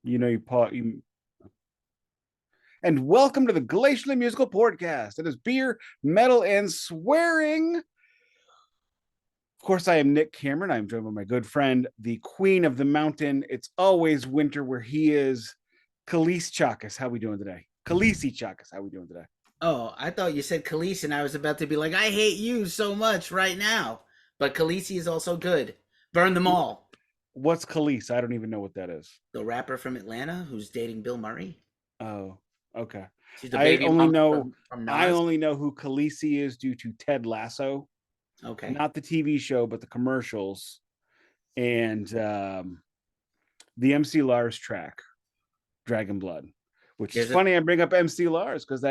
You know, and welcome to the Glacially Musical Podcast. It is beer, metal, and swearing. Of course, I am Nick Cameron. I'm joined by my good friend, the Queen of the Mountain. It's always winter where he is. Khalees Chakas, how we doing today? Khaleesi Chakas, how we doing today? Oh, I thought you said Khaleesi, and I was about to be like, I hate you so much right now. But Khaleesi is also good. Burn them all. What's Khalees? I don't even know what that is. The rapper from Atlanta who's dating Bill Murray. Oh, okay. She's the I baby only mama know from I Nas. only know who Khaleesi is due to Ted Lasso, Okay. not the TV show, but the commercials and the MC Lars track, Dragon Blood, which is There's a funny. I bring up MC Lars because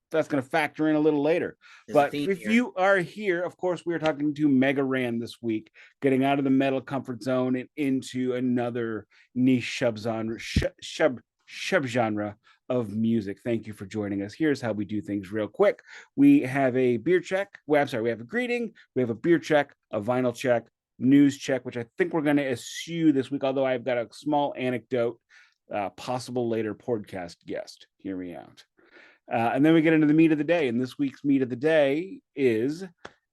that's going to factor in a little later. there's a But theme if here. you are here, of course, we are talking to Mega Ran this week, getting out of the metal comfort zone and into another niche subgenre of music. Thank you for joining us. Here's how we do things real quick. We have a beer check. Well, I'm sorry, we have a greeting, we have a beer check, a vinyl check, news check, which I think we're going to eschew this week, although I've got a small anecdote, possible later podcast guest. Hear me out. And then we get into the meat of the day. And this week's meat of the day is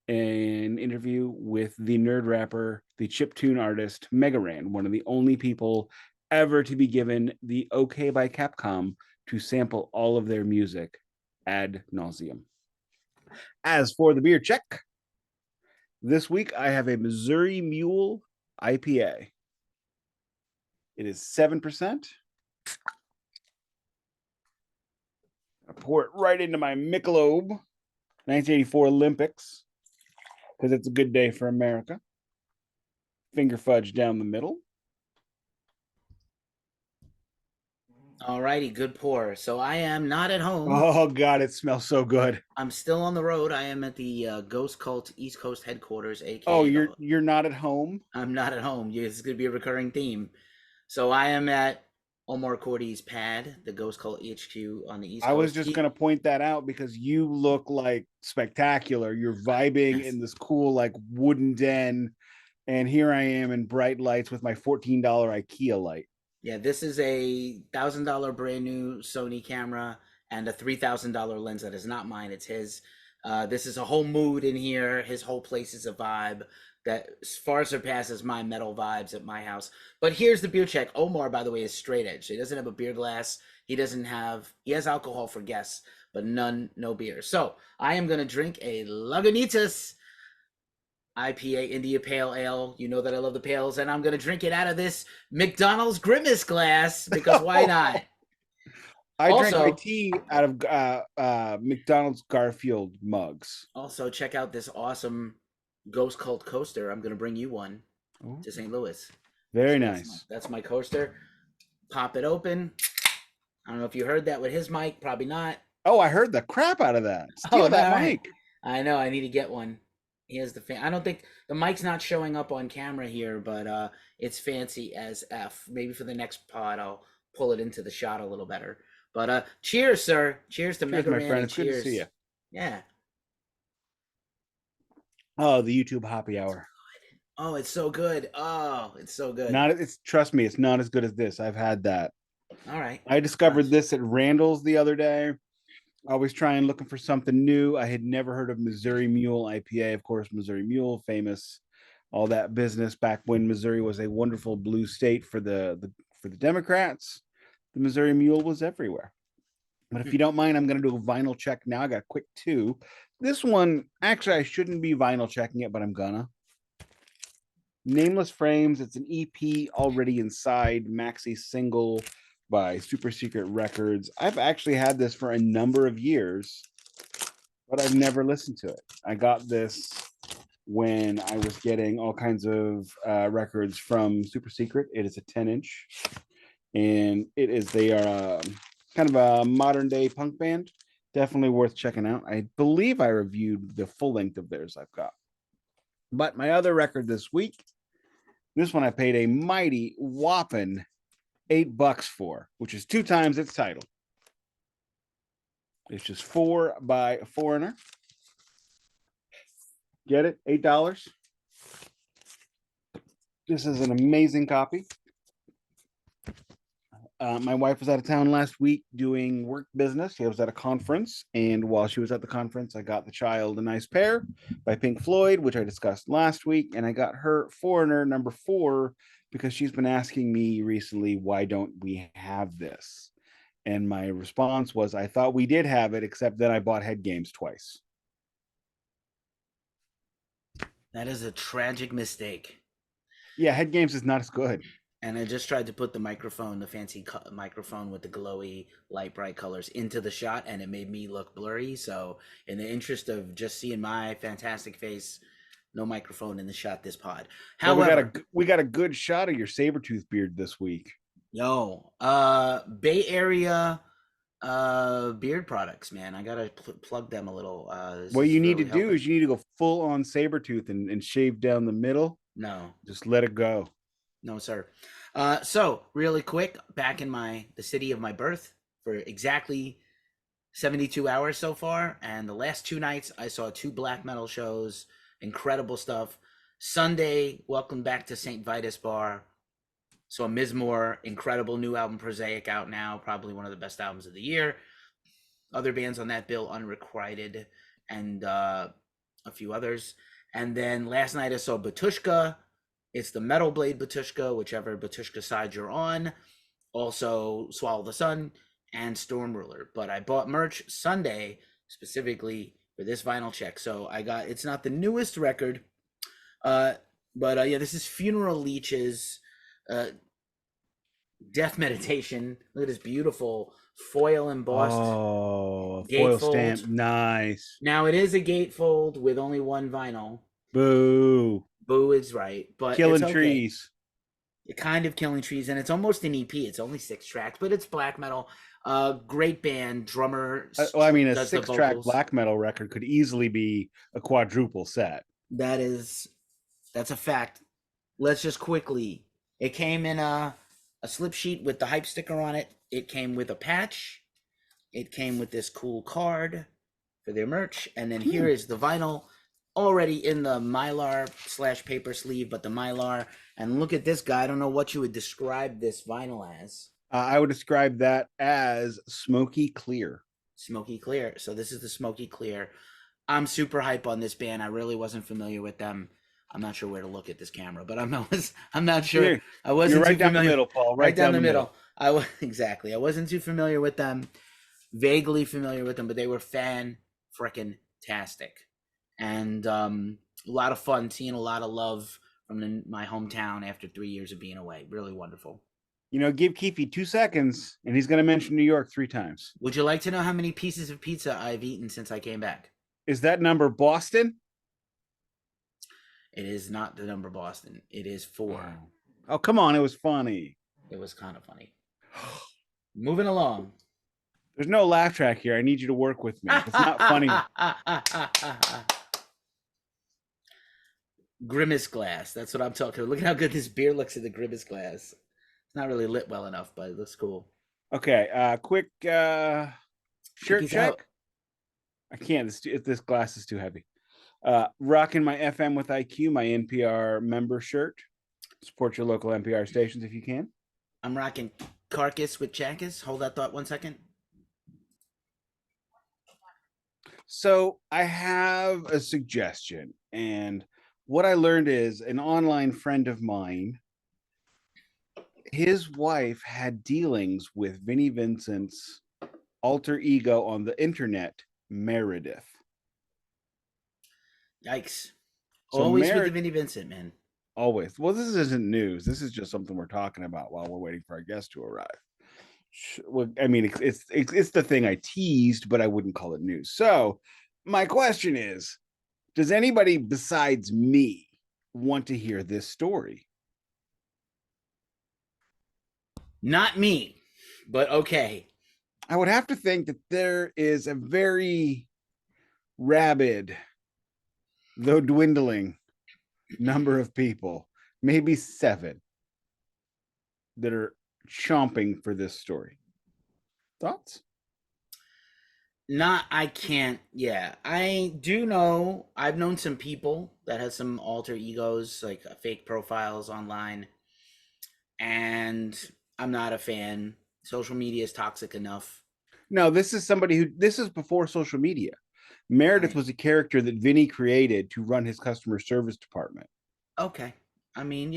an interview with the nerd rapper, the chiptune artist, Mega Ran, one of the only people ever to be given the OK by Capcom to sample all of their music ad nauseum. As for the beer check, this week I have a Missouri Mule IPA. It is 7%. I pour it right into my Michelob 1984 Olympics because it's a good day for America. Finger fudge down the middle. Alrighty, good pour. So I am not at home. Oh God, it smells so good. I'm still on the road. I am at the Ghost Cult East Coast headquarters, Oh, aka you're the. you're not at home. I'm not at home. Yeah, this is going to be a recurring theme. So I am at Omar Cordy's pad, the Ghost Cult HQ on the East I was Coast. just gonna point that out because you look like spectacular. You're vibing Yes. in this cool like wooden den, and here I am in bright lights with my $14 IKEA light. Yeah, this is a $1,000 brand new Sony camera and a $3,000 lens that is not mine. It's his. This is a whole mood in here. His whole place is a vibe that far surpasses my metal vibes at my house. But here's the beer check. Omar, by the way, is straight edge. So he doesn't have a beer glass. He has alcohol for guests, but no beer. So I am gonna drink a Lagunitas IPA India Pale Ale. You know that I love the pales, and I'm gonna drink it out of this McDonald's Grimace glass because why not? I drank my Also, tea out of McDonald's Garfield mugs. also check out this awesome Ghost Cult coaster. I'm gonna bring you one Ooh, to St. Louis. very So nice. that's my coaster. Pop it open. I don't know if you heard that with his mic. Probably not. Oh, I heard the crap out of that. Oh, Steal all that right. mic. I know. I need to get one. Here's the fan. I don't think the mic's not showing up on camera here, but it's fancy as f. Maybe for the next pod, I'll pull it into the shot a little better. But cheers, sir. Cheers to Cheers, Mega my Ran friend. and It's good to see cheers. you. Yeah. Oh, the YouTube happy hour. Oh, it's so good. Oh, it's so good. Not it's trust me, it's not as good as this. I've had that. All right. I discovered Nice. this at Randall's the other day. Always trying looking for something new. I had never heard of Missouri Mule IPA. Of course, Missouri Mule, famous, all that business back when Missouri was a wonderful blue state for the Democrats. The Missouri Mule was everywhere. But if you don't mind, I'm going to do a vinyl check now. I got a quick two. This one, actually, I shouldn't be vinyl checking it, but I'm gonna. Nameless Frames. It's an EP already inside, maxi single by Super Secret Records. I've actually had this for a number of years, but I've never listened to it. I got this when I was getting all kinds of records from Super Secret. It is a 10-inch, and they are kind of a modern day punk band. Definitely worth checking out. I believe I reviewed the full length of theirs I've got. But my other record this week, this one I paid a mighty whopping $8 for, which is 2 times its title. It's just 4 by a Foreigner. Get it? $8. This is an amazing copy. My wife was out of town last week doing work business. She was at a conference, and while she was at the conference, I got the child a nice pair by Pink Floyd, which I discussed last week, and I got her Foreigner #4 because she's been asking me recently, why don't we have this? And my response was, I thought we did have it, except that I bought Head Games twice. That is a tragic mistake. Yeah, Head Games is not as good. And I just tried to put the microphone, the fancy microphone with the glowy, light, bright colors into the shot, and it made me look blurry. So, in the interest of just seeing my fantastic face, no microphone in the shot this pod. Well, However, we got a good shot of your saber-tooth beard this week. Bay Area beard products, man. I gotta plug them a little. What you need really to do helping. is you need to go full on saber-tooth and shave down the middle. No, Just let it go. no, sir. So really quick, back in the city of my birth for exactly 72 hours so far, and the last 2 nights I saw 2 black metal shows. Incredible stuff. Sunday, welcome back to St. Vitus Bar. So Mizmor, incredible new album, Prosaic, out now, probably one of the best albums of the year. Other bands on that bill, Unrequited, and a few others. And then last night I saw Batushka. It's the Metal Blade Batushka, whichever Batushka side you're on. Also Swallow the Sun and Storm Ruler. But I bought merch Sunday specifically for this vinyl check. So it's not the newest record, but yeah, this is Funeral Leech's Death Meditation. Look at this beautiful foil embossed foil stamp, gatefold. nice. Now it is a gatefold with only one vinyl. Boo. Boo is right, but Killing it's okay. trees. Kind of killing trees, and it's almost an EP. It's only 6 tracks, but it's black metal. Great band, drummer. Well, I mean, a does the 6-track vocals. black metal record could easily be a quadruple set. That's a fact. Let's just quickly. It came in a slip sheet with the hype sticker on it. It came with a patch. It came with this cool card for their merch, and then here is the vinyl already in the mylar / paper sleeve, but the mylar. And look at this guy. I don't know what you would describe this vinyl as. I would describe that as smoky clear. Smoky clear. So this is the smoky clear. I'm super hype on this band. I really wasn't familiar with them. I'm not sure where to look at this camera, but I'm not sure. I wasn't You're right too down familiar. the middle, Paul. Right down the middle. Exactly. I wasn't too familiar with them. Vaguely familiar with them, but they were fan-frickin-tastic. And a lot of fun, seeing a lot of love from my hometown after 3 years of being away. Really wonderful. Give Keefy 2 seconds, and he's going to mention New York 3 times. Would you like to know how many pieces of pizza I've eaten since I came back? Is that number Boston? It is not the number Boston. It is 4. Oh, come on. It was funny. It was kind of funny. Moving along. There's no laugh track here. I need you to work with me. It's not funny. Grimace glass. That's what I'm talking about. Look at how good this beer looks in the Grimace glass. It's not really lit well enough, but it looks cool. Okay. Quick shirt Cookies check. out. I can't. This glass is too heavy. Rocking my FM with IQ, my NPR member shirt. Support your local NPR stations if you can. I'm rocking Carcass with Chackas. Hold that thought 1 second. So I have a suggestion, and what I learned is an online friend of mine, his wife had dealings with Vinnie Vincent's alter ego on the internet, Meredith. Yikes. So Always with the Vinnie Vincent, man. Always. Well, this isn't news. This is just something we're talking about while we're waiting for our guest to arrive. Well, I mean, it's the thing I teased, but I wouldn't call it news. So my question is, does anybody besides me want to hear this story? Not me, but okay. I would have to think that there is a very rabid, though dwindling, number of people, maybe 7, that are chomping for this story. Thoughts? I can't. Yeah, I do know. I've known some people that have some alter egos, like fake profiles online, and I'm not a fan. Social media is toxic enough. No, this is somebody who, this is before social media. Meredith I was a character that Vinny created to run his customer service department. Okay. I mean,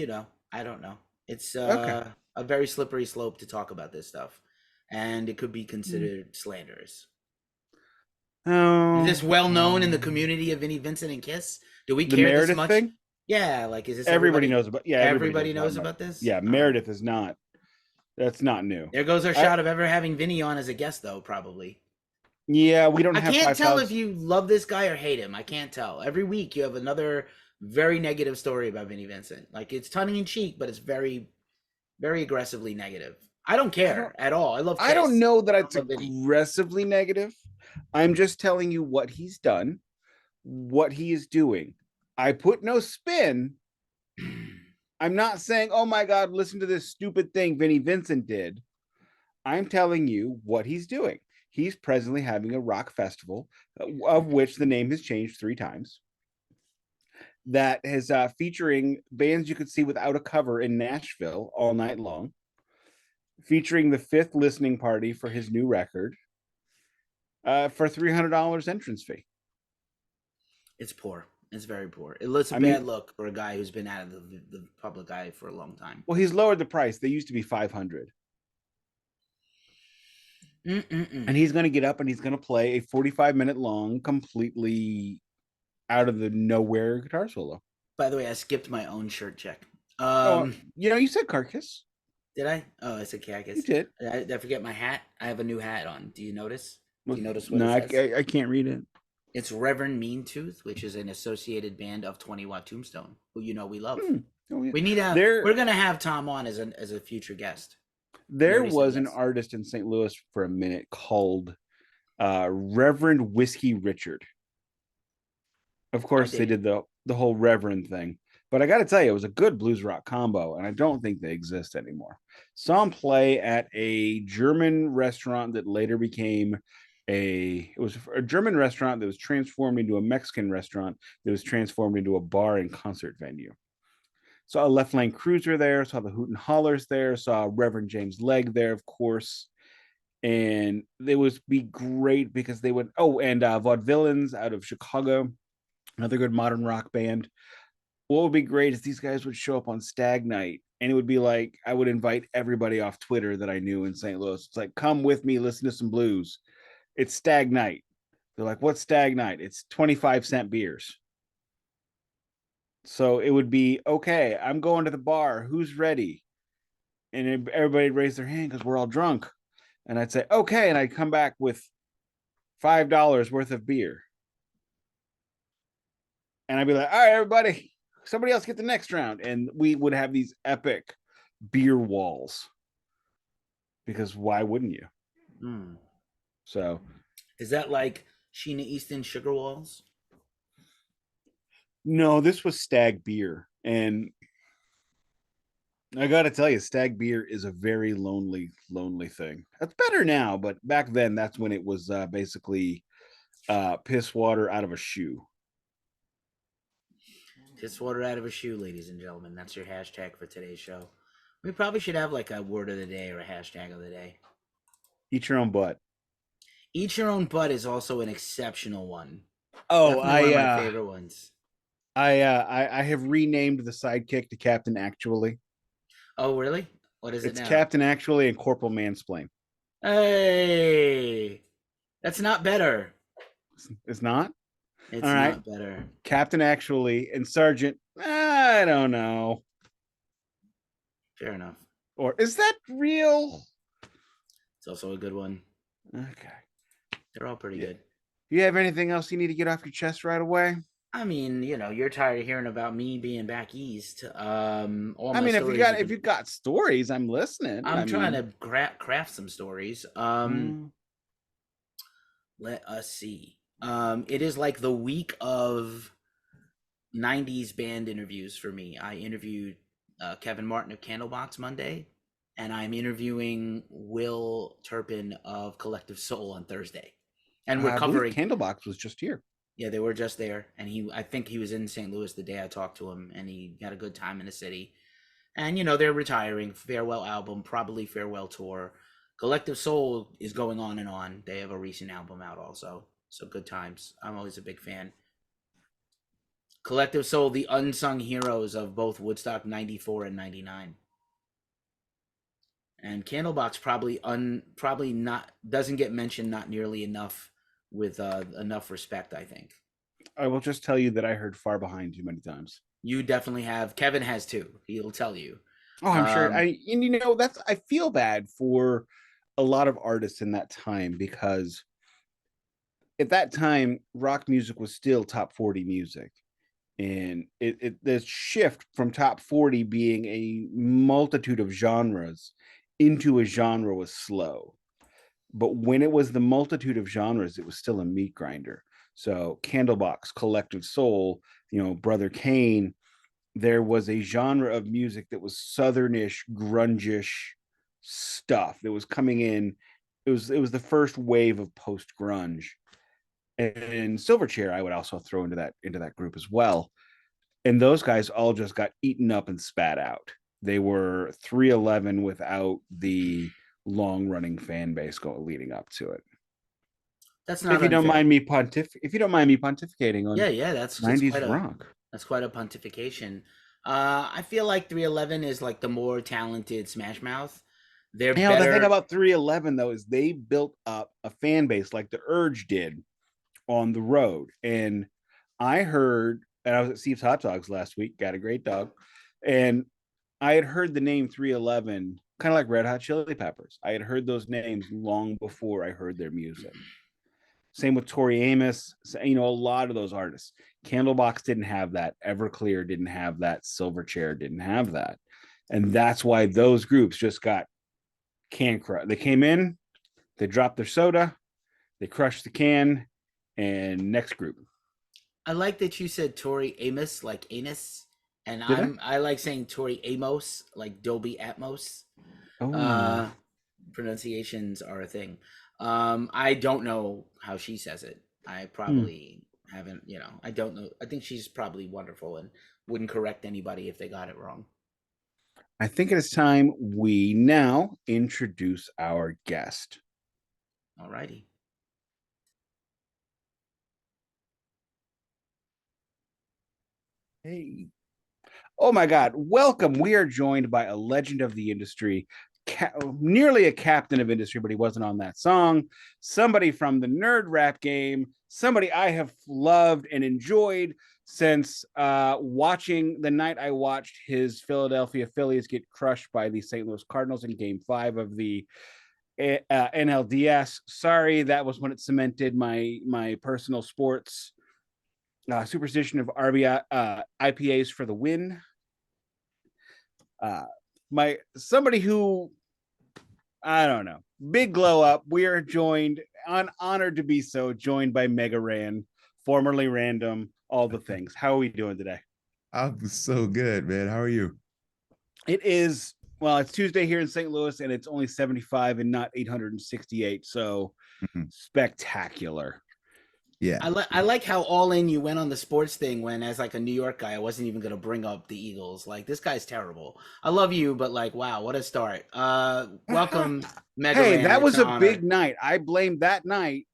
I don't know. It's Okay. a very slippery slope to talk about this stuff, and it could be Mm. considered slanderous. Is Oh, this well known in the community of Vinnie Vincent and Kiss? Do we the care this Meredith much? thing? Yeah, like is this Everybody everybody? knows about. Yeah, everybody knows Everybody about. knows about this. Yeah, All right. Meredith is not. That's not new. There goes our I shot of ever having Vinny on as a guest, though. Probably. Yeah, we don't I have can't five tell if thousand. you love this guy or hate him. I can't tell. Every week you have another very negative story about Vinnie Vincent. Like it's tongue in cheek, but it's very, very aggressively negative. I don't I don't. care at all. I love I don't Kiss. know that I it's don't love Vinny. aggressively negative. I'm just telling you what he's done, what he is doing. I put no spin. I'm not saying, oh my God, listen to this stupid thing Vinnie Vincent did. I'm telling you what he's doing. He's presently having a rock festival, of which the name has changed 3 times. That is featuring bands you could see without a cover in Nashville all night long, featuring the 5th listening party for his new record for $300 entrance fee. It's poor. It's very poor. It looks a I bad mean, look for a guy who's been out of the public eye for a long time. well, he's lowered the price. They used to be 500, Mm-mm-mm. and he's going to get up and he's going to play a 45-minute long, completely out of the nowhere guitar solo. By the way, I skipped my own shirt check. Oh, you said Carcass. Did I? Oh, I said You Carcass. did. Did I forget my hat? I have a new hat on. Do you notice? Do you notice what No, it says? I can't read it. It's Reverend Mean Tooth, which is an associated band of 20 Watt Tombstone, who we love. Oh, yeah. We need a. There, We're gonna have Tom on as a future guest. He there already said was an yes. artist in St. Louis for a minute called Reverend Whiskey Richard. Of I course, they dig it. did the whole Reverend thing, but I got to tell you, it was a good blues rock combo, and I don't think they exist anymore. Saw him play at a German restaurant that later became it was a German restaurant that was transformed into a Mexican restaurant that was transformed into a bar and concert venue. Saw a Left Lane Cruiser there, saw the Hoot and Hollers there, saw Reverend James Legg there, of course. And they would be great because they would, oh, and Vaudevillains out of Chicago, another good modern rock band. What would be great is these guys would show up on Stag Night, and it would be like I would invite everybody off Twitter that I knew in St. Louis. It's like, come with me, listen to some blues. It's Stag Night. They're like, what's Stag Night? It's 25-cent beers. So it would be, okay, I'm going to the bar. Who's ready? And everybody raise their hand because we're all drunk. And I'd say, okay. And I'd come back with $5 worth of beer. And I'd be like, all right, everybody, somebody else get the next round. And we would have these epic beer walls because why wouldn't you? Mm. So, Is that like Sheena Easton Sugar Walls? no, this was Stag beer. And I got to tell you, Stag beer is a very lonely, lonely thing. That's better now, but back then, that's when it was basically piss water out of a shoe. Piss water out of a shoe, ladies and gentlemen. That's your hashtag for today's show. We probably should have like a word of the day or a hashtag of the day. Eat your own butt. Eat your own butt is also an exceptional one. Oh, Definitely one of my favorite ones. I have renamed the sidekick to Captain Actually. Oh, really? What is it It's now? Captain Actually and Corporal Mansplain. Hey, that's not better. It's not? It's All right. not better. Captain Actually and Sergeant, I don't know. Fair enough. Or is that real? It's also a good one. Okay. They're all pretty good. You have anything else you need to get off your chest right away? I mean, you're tired of hearing about me being back east. All I my mean, stories. if you got stories, I'm listening. I'm trying to craft some stories. Let us see. It is like the week of 90s band interviews for me. I interviewed Kevin Martin of Candlebox Monday, and I'm interviewing Will Turpin of Collective Soul on Thursday. And we're covering Candlebox was just here. Yeah, they were just there, and I think he was in St. Louis the day I talked to him, and he had a good time in the city. And they're retiring. Farewell album, probably farewell tour. Collective Soul is going on and on. They have a recent album out also. So good times. I'm always a big fan. Collective Soul, the unsung heroes of both Woodstock 94 and 99. And Candlebox probably not doesn't get mentioned not nearly enough with enough respect, I think. I will just tell you that I heard Far Behind too many times. You definitely have. Kevin has too. He'll tell you. Oh, I'm sure. Um, And that's, I feel bad for a lot of artists in that time because at that time, rock music was still top 40 music. And the shift from top 40 being a multitude of genres into a genre was slow. But when it was the multitude of genres, it was still a meat grinder. So Candlebox, Collective Soul, Brother Kane, there was a genre of music that was southernish, grungish stuff that was coming in. It was the first wave of post grunge, and Silverchair I would also throw into that group as well. And those guys all just got eaten up and spat out. They were 311 without the long running fan base leading up to it. that's If not you don't unfair. mind me if you don't mind me pontificating on Yeah. That's 90s quite a rock. pontification. I feel like 311 is like the more talented Smash Mouth. They're The thing better. about 311 though is they built up a fan base like the Urge did on the road. And I heard, and I was at Steve's Hot Dogs last week, got a great dog, and I had heard the name 311, kind of like Red Hot Chili Peppers. I had heard those names long before I heard their music. Same with Tori Amos, a lot of those artists. Candlebox didn't have that. Everclear didn't have that. Silverchair didn't have that. And that's why those groups just got can crush. They came in, they dropped their soda, they crushed the can, and next group. I like that you said Tori Amos, like anus, and Did I? I like saying Tori Amos, like Dolby Atmos. Oh, Uh, Pronunciations are a thing. I don't know how she says it. I hmm. probably haven't, I don't know. I think she's probably wonderful and wouldn't correct anybody if they got it wrong. I think it is time we now introduce our guest. Alrighty. Hey. Oh my God. Welcome. We are joined by a legend of the industry, nearly a captain of industry, but he wasn't on that song. Somebody from the nerd rap game, somebody I have loved and enjoyed since watching the night I watched his Philadelphia Phillies get crushed by the St. Louis Cardinals in game 5 of the NLDS. Sorry, that was when it cemented my personal sports superstition of RBI IPAs for the win. My somebody who, I don't know, big glow up. We are honored to be joined by Mega Ran, formerly Random, all the things. How are we doing today? I'm so good, man. How are you? It is, well, it's Tuesday here in St. Louis, and it's only 75 and not 868. So Mhm. spectacular. Yeah. I like how all in you went on the sports thing when, as like a New York guy, I wasn't even gonna bring up the Eagles. Like, this guy's terrible. I love you, but like, wow, what a start. Welcome, Mega Hey, Ran. that It's was an a big honor. night. I blame that night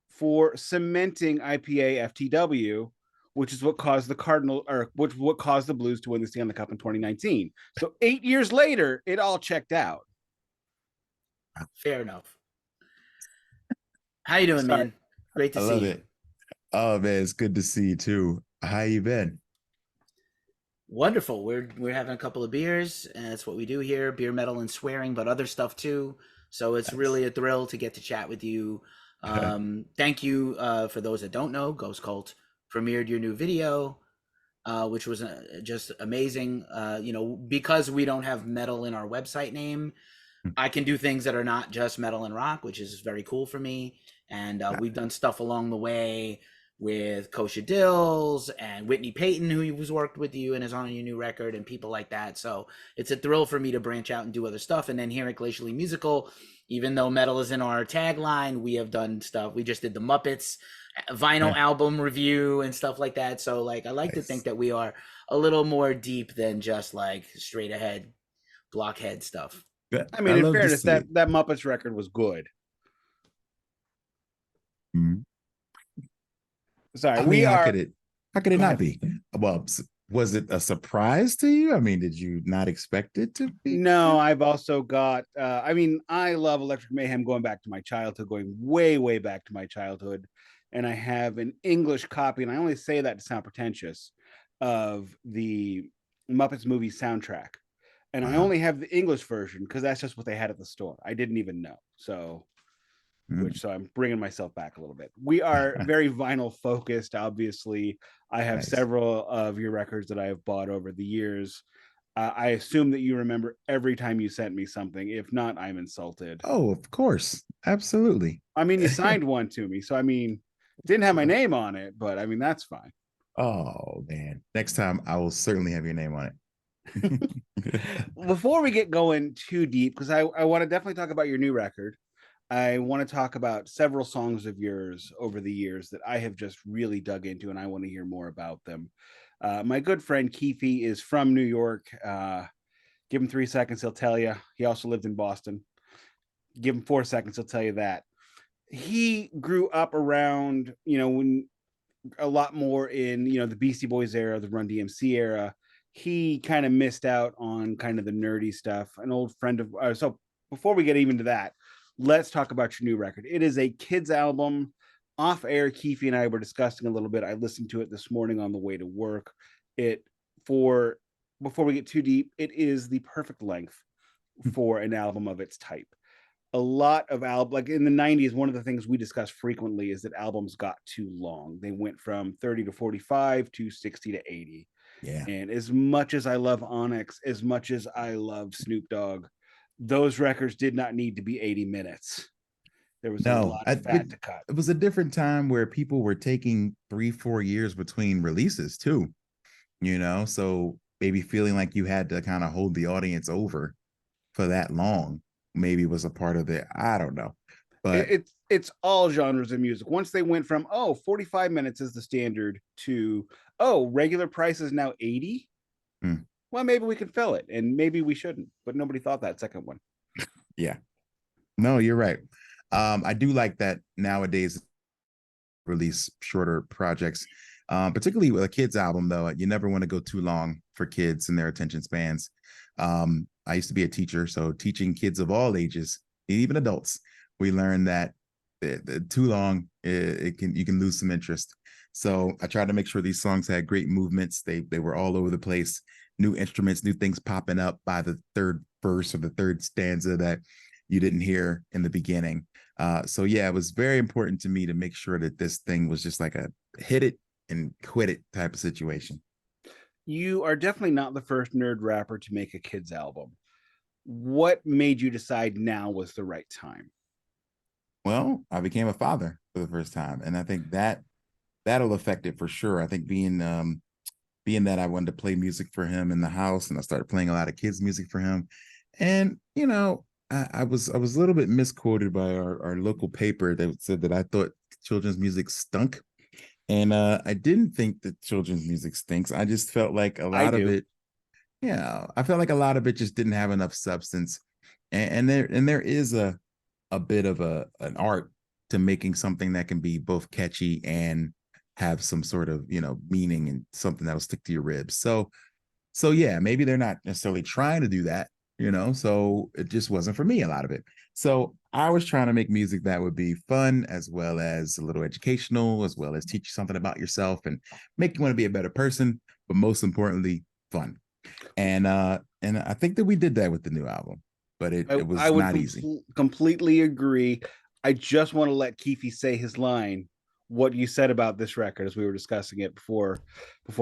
for cementing IPA FTW, which is what caused the Cardinal, or which what caused the Blues to win the Stanley Cup in 2019. So 8 years later, it all checked out. Fair enough. How you doing, Sorry. man? Great to I see love you. it. Oh man, it's good to see you too. How you been? Wonderful. We're having a couple of beers, and that's what we do here: beer, metal, and swearing, but other stuff too. So it's Nice. really a thrill to get to chat with you. Thank you for those that don't know. Ghost Cult premiered your new video, which was just amazing. Because we don't have metal in our website name, I can do things that are not just metal and rock, which is very cool for me. And we've done stuff along the way with Kosha Dills and Whitney Payton, who was worked with you and is on your new record, and people like that. So it's a thrill for me to branch out and do other stuff. And then here at Glacially Musical, even though metal is in our tagline, we have done stuff. We just did the Muppets vinyl album review and stuff like that. So like, I like to think Nice. that we are a little more deep than just like straight ahead blockhead stuff. I mean, I in love to fairness, see it. that Muppets record was good. Mhm. Sorry, I mean, we are. how could it Go not ahead. be? Well, was it a surprise to you? I mean, did you not expect it to be No, good? I've also got. I mean, I love Electric Mayhem going back to my childhood, going way, way back to my childhood, and I have an English copy, and I only say that to sound pretentious, of the Muppets movie soundtrack, and I Wow. only have the English version because that's just what they had at the store. I didn't even know, Mm. so I'm bringing myself back a little bit. We are very vinyl focused, obviously. I have Nice. several of your records that I have bought over the years. I assume that you remember every time you sent me something. If not, I'm insulted. Oh, of course. Absolutely. I mean, you signed one to me, so I mean, didn't have my name on it, but I mean, that's fine. Oh man. Next time I will certainly have your name on it. Before we get going too deep, because I want to definitely talk about your new record. I want to talk about several songs of yours over the years that I have just really dug into, and I want to hear more about them. My good friend Keefy is from New York. Give him 3 seconds, he'll tell you. He also lived in Boston. Give him 4 seconds, he'll tell you that. He grew up around, when a lot more in, the Beastie Boys era, the Run DMC era. He kind of missed out on kind of the nerdy stuff. An old friend of so before we get even to that, let's talk about your new record. It is a kids album. Off air, Keefy and I were discussing a little bit. I listened to it this morning on the way to work. It for Before we get too deep, it is the perfect length for an album of its type. A lot of albums, like in the 90s, one of the things we discuss frequently is that albums got too long. They went from 30 to 45 to 60 to 80. Yeah. And as much as I love Onyx, as much as I love Snoop Dogg, those records did not need to be 80 minutes. There was a No, lot of fat to cut. it was a different time where people were taking 3, 4 years between releases too, so maybe feeling like you had to kind of hold the audience over for that long maybe was a part of it. I don't know. But It's all genres of music. Once they went from 45 minutes is the standard to regular price is now 80. hmm, Well, maybe we can fill it, and maybe we shouldn't, but nobody thought that second one. yeah. No, you're right. I do like that nowadays release shorter projects. Particularly with a kids album, though, you never want to go too long for kids and their attention spans. I used to be a teacher, so teaching kids of all ages, even adults, we learned that too long, you can lose some interest. So I tried to make sure these songs had great movements. They were all over the place, new instruments, new things popping up by the third verse or the third stanza that you didn't hear in the beginning. So yeah, it was very important to me to make sure that this thing was just like a hit it and quit it type of situation. You are definitely not the first nerd rapper to make a kids album. What made you decide now was the right time? Well, I became a father for the first time, and I think that'll affect it for sure. I think being that I wanted to play music for him in the house, and I started playing a lot of kids' music for him, and I was a little bit misquoted by our local paper that said that I thought children's music stunk. And I didn't think that children's music stinks. I just felt like a I lot of do. it, I felt like a lot of it just didn't have enough substance. And there is a bit of an art to making something that can be both catchy and have some sort of, meaning and something that'll stick to your ribs. So yeah, maybe they're not necessarily trying to do that, so it just wasn't for me, a lot of it. So I was trying to make music that would be fun as well as a little educational, as well as teach you something about yourself and make you want to be a better person, but most importantly, fun. And I think that we did that with the new album, but it I was would not easy. completely agree. I just want to let Keefy say his line, what you said about this record as we were discussing it before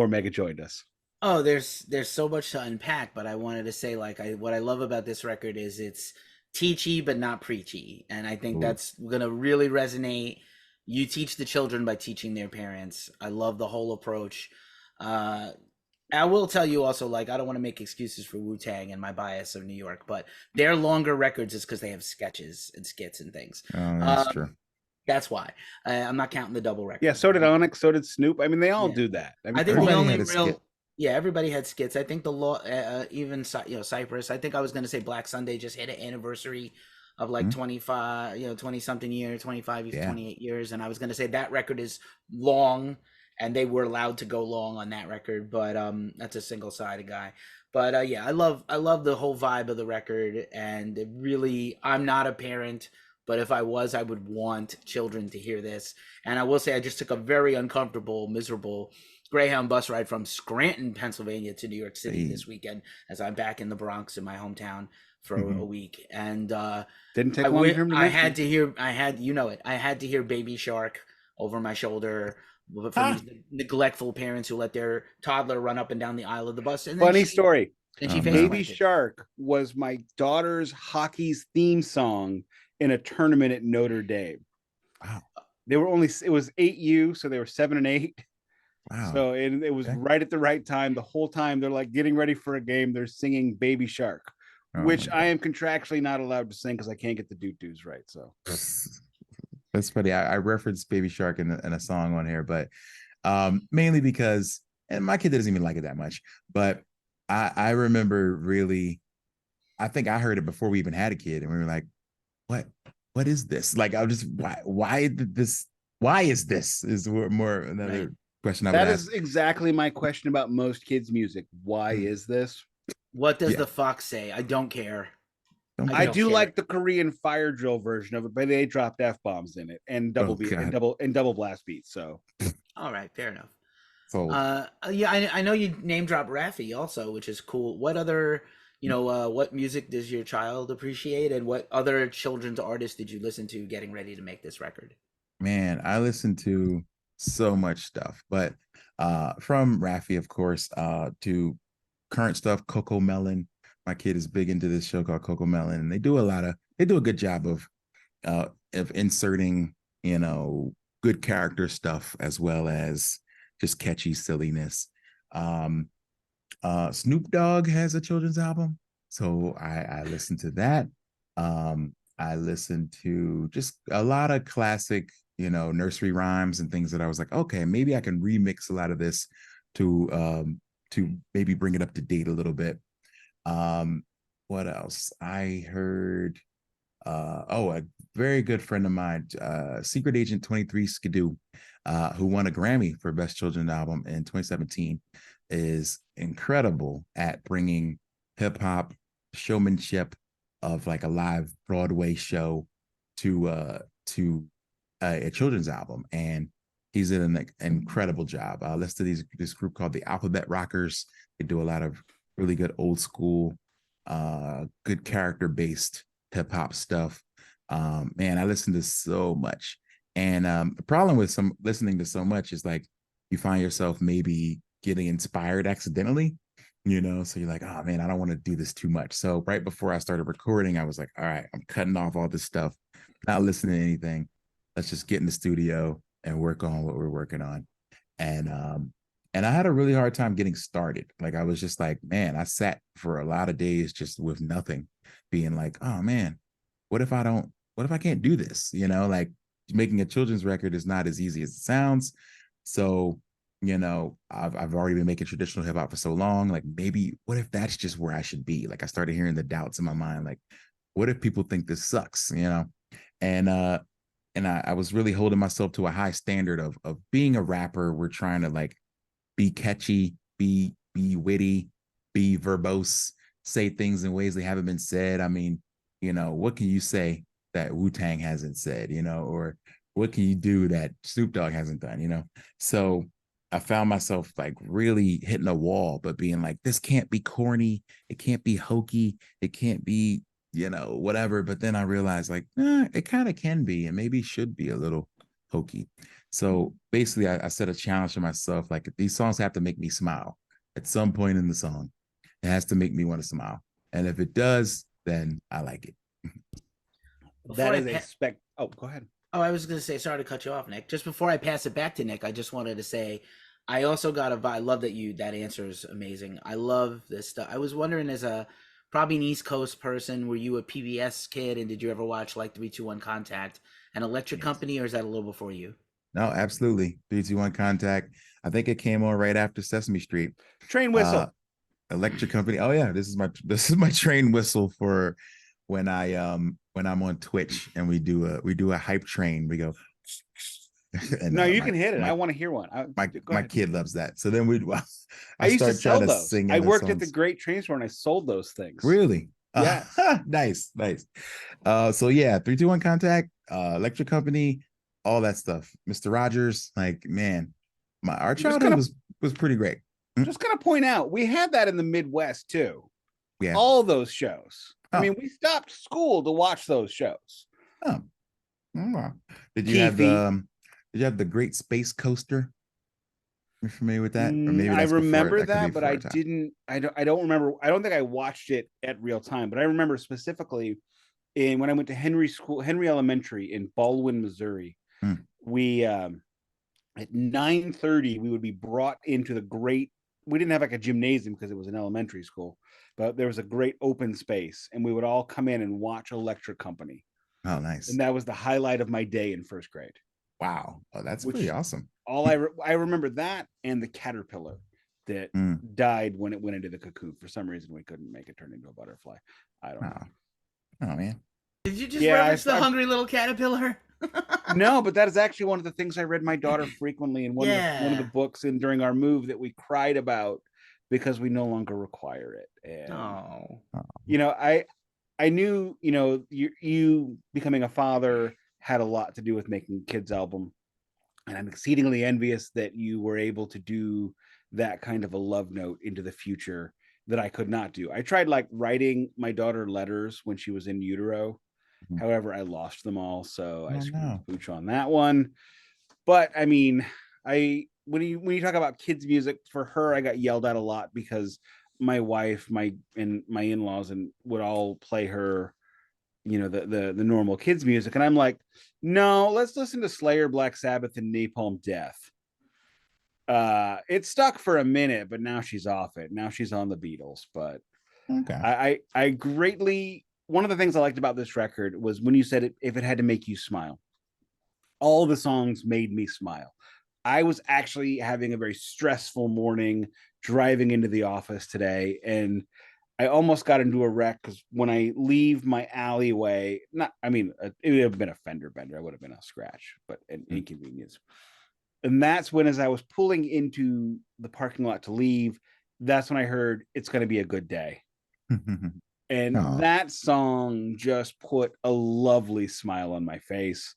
Mega joined us. Oh, there's so much to unpack, but I wanted to say like what I love about this record is it's teachy but not preachy, and I think Ooh. that's gonna really resonate. You teach the children by teaching their parents. I love the whole approach. Uh, I will tell you also, like, I don't want to make excuses for Wu Tang and my bias of New York, but their longer records is because they have sketches and skits and things. Oh, that's Um, true. that's why. I'm not counting the double Yeah, records. so did Onyx, so did Snoop. I mean, they all Yeah, do that. I mean, I think the Everybody only had a real skit. Yeah, everybody had skits. I think the law, even Cypress. I think I was gonna say Black Sunday just hit an anniversary of like Mhm. 25, 20 something year, 25, Yeah. 28 years, and I was gonna say that record is long, and they were allowed to go long on that record, but that's a single sided guy. But yeah, I love the whole vibe of the record, and it really, I'm not a parent, but if I was, I would want children to hear this. And I will say, I just took a very uncomfortable, miserable Greyhound bus ride from Scranton, Pennsylvania to New York City Hey. this weekend as I'm back in the Bronx in my hometown for a Mhm. week. And Didn't take long for him to I mention. had to hear, I had to hear Baby Shark over my shoulder from Ah. these neglectful parents who let their toddler run up and down the aisle of the bus. And then Funny story. she Oh face no. Baby planted. Shark was my daughter's hockey's theme song in a tournament at Notre Dame. Wow. They were only, it was 8U, so they were 7 and 8. Wow. So it was Okay. right at the right time. The whole time they're like getting ready for a game, they're singing Baby Shark, Oh my which I God. am contractually not allowed to sing because I can't get the doot-doos right. So That's funny. I referenced Baby Shark in a song on here, but mainly because, and my kid doesn't even like it that much, but I remember really, I think I heard it before we even had a kid, and we were like, what what is this? Like, I was just, why did this, why is this, is more Right. another question I would that ask. is exactly my question about most kids' music. Why Mm. is this? What does Yeah. the fox say? I don't care. Don't I I care. don't do care. like the Korean fire drill version of it, but they dropped F bombs in it and Oh God. double blast beats. So All right, fair enough. Sold. Yeah, I know you name drop Raffi also, which is cool. What other, what music does your child appreciate, and what other children's artists did you listen to getting ready to make this record? Man, I listen to so much stuff, but from Raffi, of course, to current stuff, Coco Melon. My kid is big into this show called Coco Melon, and they do a good job of inserting, good character stuff as well as just catchy silliness. Um, Snoop Dogg has a children's album, so I listen to that. I listen to just a lot of classic, nursery rhymes and things that I was like, okay, maybe I can remix a lot of this to maybe bring it up to date a little bit. Um, what else? I heard a very good friend of mine, Secret Agent 23 Skidoo, who won a Grammy for Best Children's Album in 2017, is incredible at bringing hip hop showmanship of like a live Broadway show to a children's album, and he's did an incredible job. Let's do this group called the Alphabet Rockers. They do a lot of really good old school, good character based hip hop stuff. Man, I listen to so much. And the problem with some listening to so much is like you find yourself maybe getting inspired accidentally, so you're like, oh man, I don't want to do this too much. So right before I started recording, I was like, all right, I'm cutting off all this stuff, not listening to anything. Let's just get in the studio and work on what we're working on. And I had a really hard time getting started. Like I was just like, man, I sat for a lot of days just with nothing, being like, oh man, what if I can't do this? Like making a children's record is not as easy as it sounds. So, I've already been making traditional hip hop for so long. Like maybe what if that's just where I should be? Like I started hearing the doubts in my mind, like, what if people think this sucks? And I was really holding myself to a high standard of being a rapper. We're trying to like be catchy, be witty, be verbose, say things in ways they haven't been said. I mean, what can you say that Wu-Tang hasn't said, or what can you do that Snoop Dogg hasn't done? So I found myself like really hitting a wall, but being like, this can't be corny, it can't be hokey, it can't be, whatever. But then I realized like, it kind of can be, and maybe should be a little hokey. So basically, I set a challenge for myself. Like these songs have to make me smile at some point in the song. It has to make me want to smile. And if it does, then I like it. Before that I is a pa- spec. Oh, go ahead. Oh, I was going to say, sorry to cut you off, Nick. Just before I pass it back to Nick, I just wanted to say, I also got a vibe. I love that answer is amazing. I love this stuff. I was wondering, as a probably an East Coast person, were you a PBS kid, and did you ever watch like 3, 2, 1 Contact and Electric Yes. Company, or is that a little before you? No, absolutely. 321 Contact. I think it came on right after Sesame Street. Train whistle. Electric Company. Oh yeah, this is my train whistle for when when I'm on Twitch and we do a hype train. We go and No, you can hit it. my I want to hear one. Go my ahead. kid loves that. So then I I used to start sell trying to those. sing I in the worked at the songs. Great Train Store and I sold those things. Really? Yeah. Nice. So yeah, 321 Contact, Electric Company, all that stuff. Mr. Rogers, like man, our I'm just childhood gonna was pretty great. just gonna point out we had that in the Midwest too. Yeah. All those shows. I Oh, mean, we stopped school to watch those shows. oh, wow. Did you have Keefy. the Great Space Coaster? You familiar with that? Or maybe I that's before remember that could be that, but before I our time. didn't. I don't remember. I don't think I watched it at real time, but I remember specifically when I went to Henry Elementary in Baldwin, Missouri. Hmm. We at 9:30 we would be brought into the great. We didn't have like a gymnasium because it was an elementary school, but there was a great open space, and we would all come in and watch Electric Company, Oh, nice. and that was the highlight of my day in first grade. Wow. Oh, that's pretty Which awesome. I remember that and the caterpillar that died when it went into the cocoon. For some reason, we couldn't make it turn into a butterfly. I don't know. Oh man. Did you just reference the I hungry little caterpillar? No, but that is actually one of the things I read my daughter frequently in one of the books and during our move that we cried about because we no longer require it. And you know, I knew, you know, you becoming a father had a lot to do with making a kids album. And I'm exceedingly envious that you were able to do that kind of a love note into the future that I could not do. I tried like writing my daughter letters when she was in utero. However, I lost them all, so I screwed the pooch on that one. But I mean, when you talk about kids music, for her, I got yelled at a lot because my wife, my in-laws, and would all play her, you know, the normal kids music, and I'm like, no, let's listen to Slayer, Black Sabbath, and Napalm Death. It stuck for a minute, but now she's off it. Now she's on the Beatles. But Okay. I greatly, one of the things I liked about this record was when you said it, if it had to make you smile. All the songs made me smile. I was actually having a very stressful morning driving into the office today, and I almost got into a wreck because when I leave my alleyway, it would have been a fender bender. I would have been a scratch, but an inconvenience. And that's when, as I was pulling into the parking lot to leave, that's when I heard "It's Going to Be a Good Day." And that song just put a lovely smile on my face.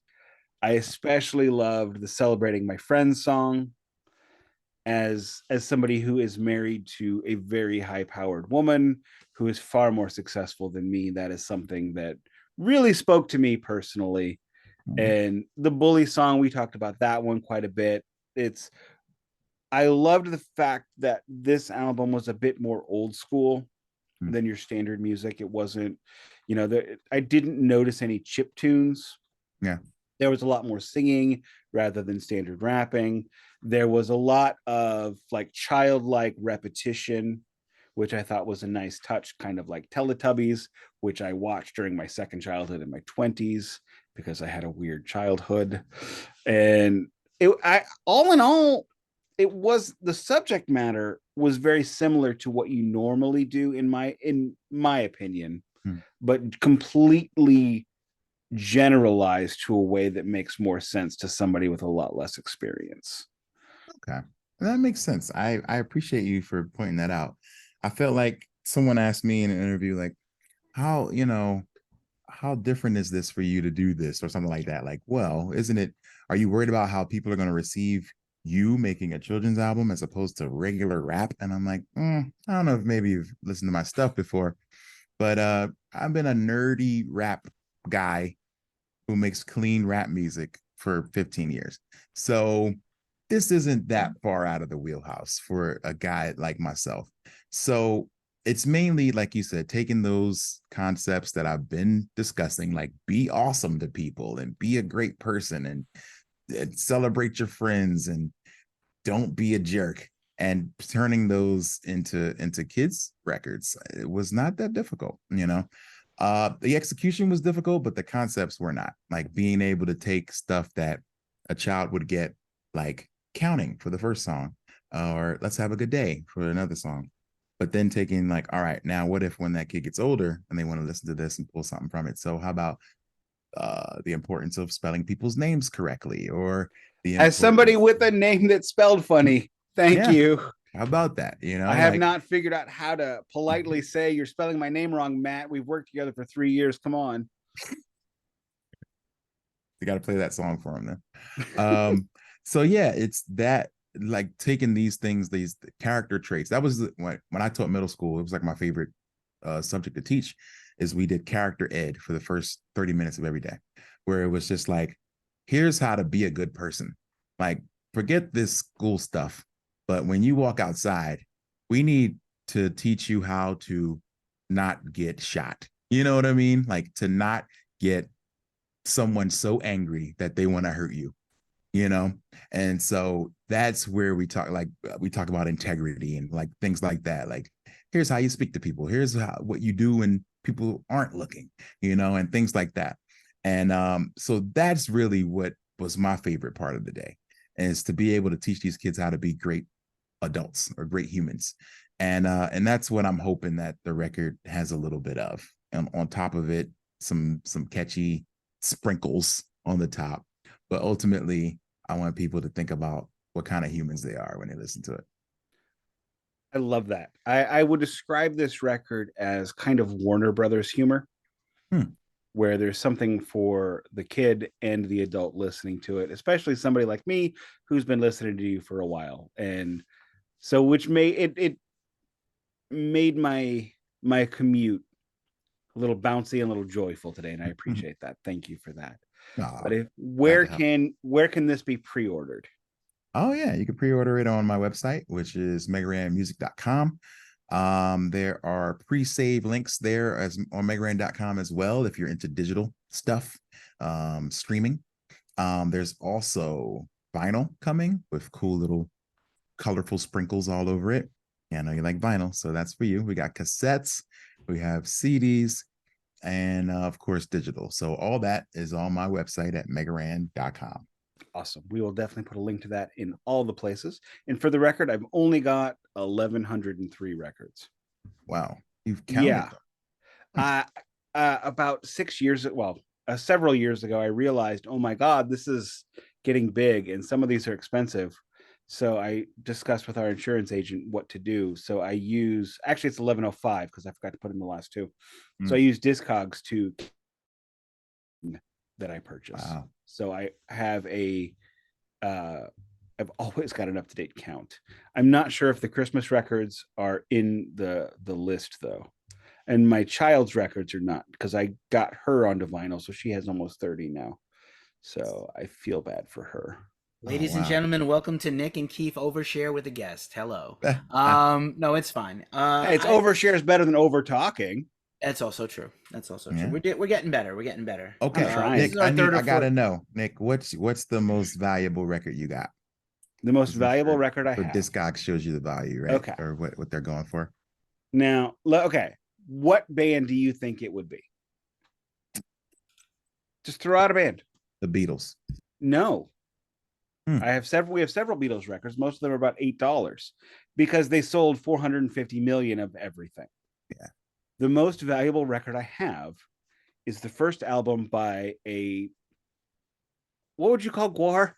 I especially loved the "Celebrating My Friends" song. As somebody who is married to a very high powered woman who is far more successful than me, that is something that really spoke to me personally. And the Bully song, we talked about that one quite a bit. I loved the fact that this album was a bit more old school than your standard music. It wasn't, you know, I didn't notice any chip tunes. Yeah. There was a lot more singing rather than standard rapping. There was a lot of like childlike repetition, which I thought was a nice touch, kind of like Teletubbies, which I watched during my second childhood in my 20s because I had a weird childhood. And all in all, it was, the subject matter was very similar to what you normally do in my opinion, but completely generalized to a way that makes more sense to somebody with a lot less experience. Okay. That makes sense. I appreciate you for pointing that out. I felt like someone asked me in an interview, like, how, you know, how different is this for you to do this or something like that? Like, well, are you worried about how people are going to receive you making a children's album as opposed to regular rap? And I'm like, I don't know if maybe you've listened to my stuff before, but I've been a nerdy rap guy who makes clean rap music for 15 years. So this isn't that far out of the wheelhouse for a guy like myself. So it's mainly, like you said, taking those concepts that I've been discussing, like be awesome to people and be a great person and celebrate your friends and don't be a jerk, and turning those into kids records. It was not that difficult, you know. The execution was difficult, but the concepts were not. Like being able to take stuff that a child would get like Counting for the first song, or Let's Have a Good Day for another song. But then taking like, all right, now what if when that kid gets older and they want to listen to this and pull something from it? So how about the importance of spelling people's names correctly, or the As somebody importance with a name that's spelled funny, thank yeah, you. how about that? You I know, have like not figured out how to politely say you're spelling my name wrong, Matt. We've worked together for 3 years. Come on. you got to play that song for him then. So yeah, it's that, like taking these things, these character traits. That was when I taught middle school, it was like my favorite subject to teach, is we did character ed for the first 30 minutes of every day, where it was just like, here's how to be a good person. Like, forget this school stuff, but when you walk outside, we need to teach you how to not get shot. You know what I mean? Like, to not get someone so angry that they want to hurt you, you know? And so that's where we talk about integrity and like things like that. Like, here's how you speak to people. Here's what you do when people aren't looking, you know, and things like that. And so that's really what was my favorite part of the day, is to be able to teach these kids how to be great adults or great humans. And that's what I'm hoping that the record has a little bit of. And on top of it, some catchy sprinkles on the top. But ultimately, I want people to think about what kind of humans they are when they listen to it. I love that. I would describe this record as kind of Warner Brothers humor, where there's something for the kid and the adult listening to it, especially somebody like me who's been listening to you for a while. And so which made it made my commute a little bouncy and a little joyful today, and I appreciate that. Thank you for that. But where can this be pre-ordered? Oh yeah, you can pre-order it on my website, which is megaranmusic.com. There are pre-save links there as on megaran.com as well if you're into digital stuff, streaming. There's also vinyl coming with cool little colorful sprinkles all over it. Yeah, I know you like vinyl, so that's for you. We got cassettes, we have CDs, and of course digital. So all that is on my website at megaran.com. Awesome. We will definitely put a link to that in all the places. And for the record, I've only got 1,103 records. Wow, you've counted them. About 6 years, several years ago, I realized, oh my God, this is getting big, and some of these are expensive. So I discussed with our insurance agent what to do. So I use, actually it's 1105 because I forgot to put in the last two. So I use Discogs to that I purchase. Wow. So I have I've always got an up-to-date count. I'm not sure if the Christmas records are in the list though. And my child's records are not, because I got her onto vinyl, so she has almost 30 now. So I feel bad for her. Ladies and gentlemen, welcome to Nick and Keith Overshare with a guest. Hello. No, it's fine. It's overshare is better than over talking. That's also true. That's also true. We're getting better. We're getting better. Okay, Nick, I gotta know, Nick, what's the most valuable record you got? The most valuable record I have. Discog shows you the value, right? Okay. Or what they're going for. Now, okay, what band do you think it would be? Just throw out a band. The Beatles. No. We have several Beatles records. Most of them are about $8 because they sold 450 million of everything. Yeah. The most valuable record I have is the first album by what would you call Gwar?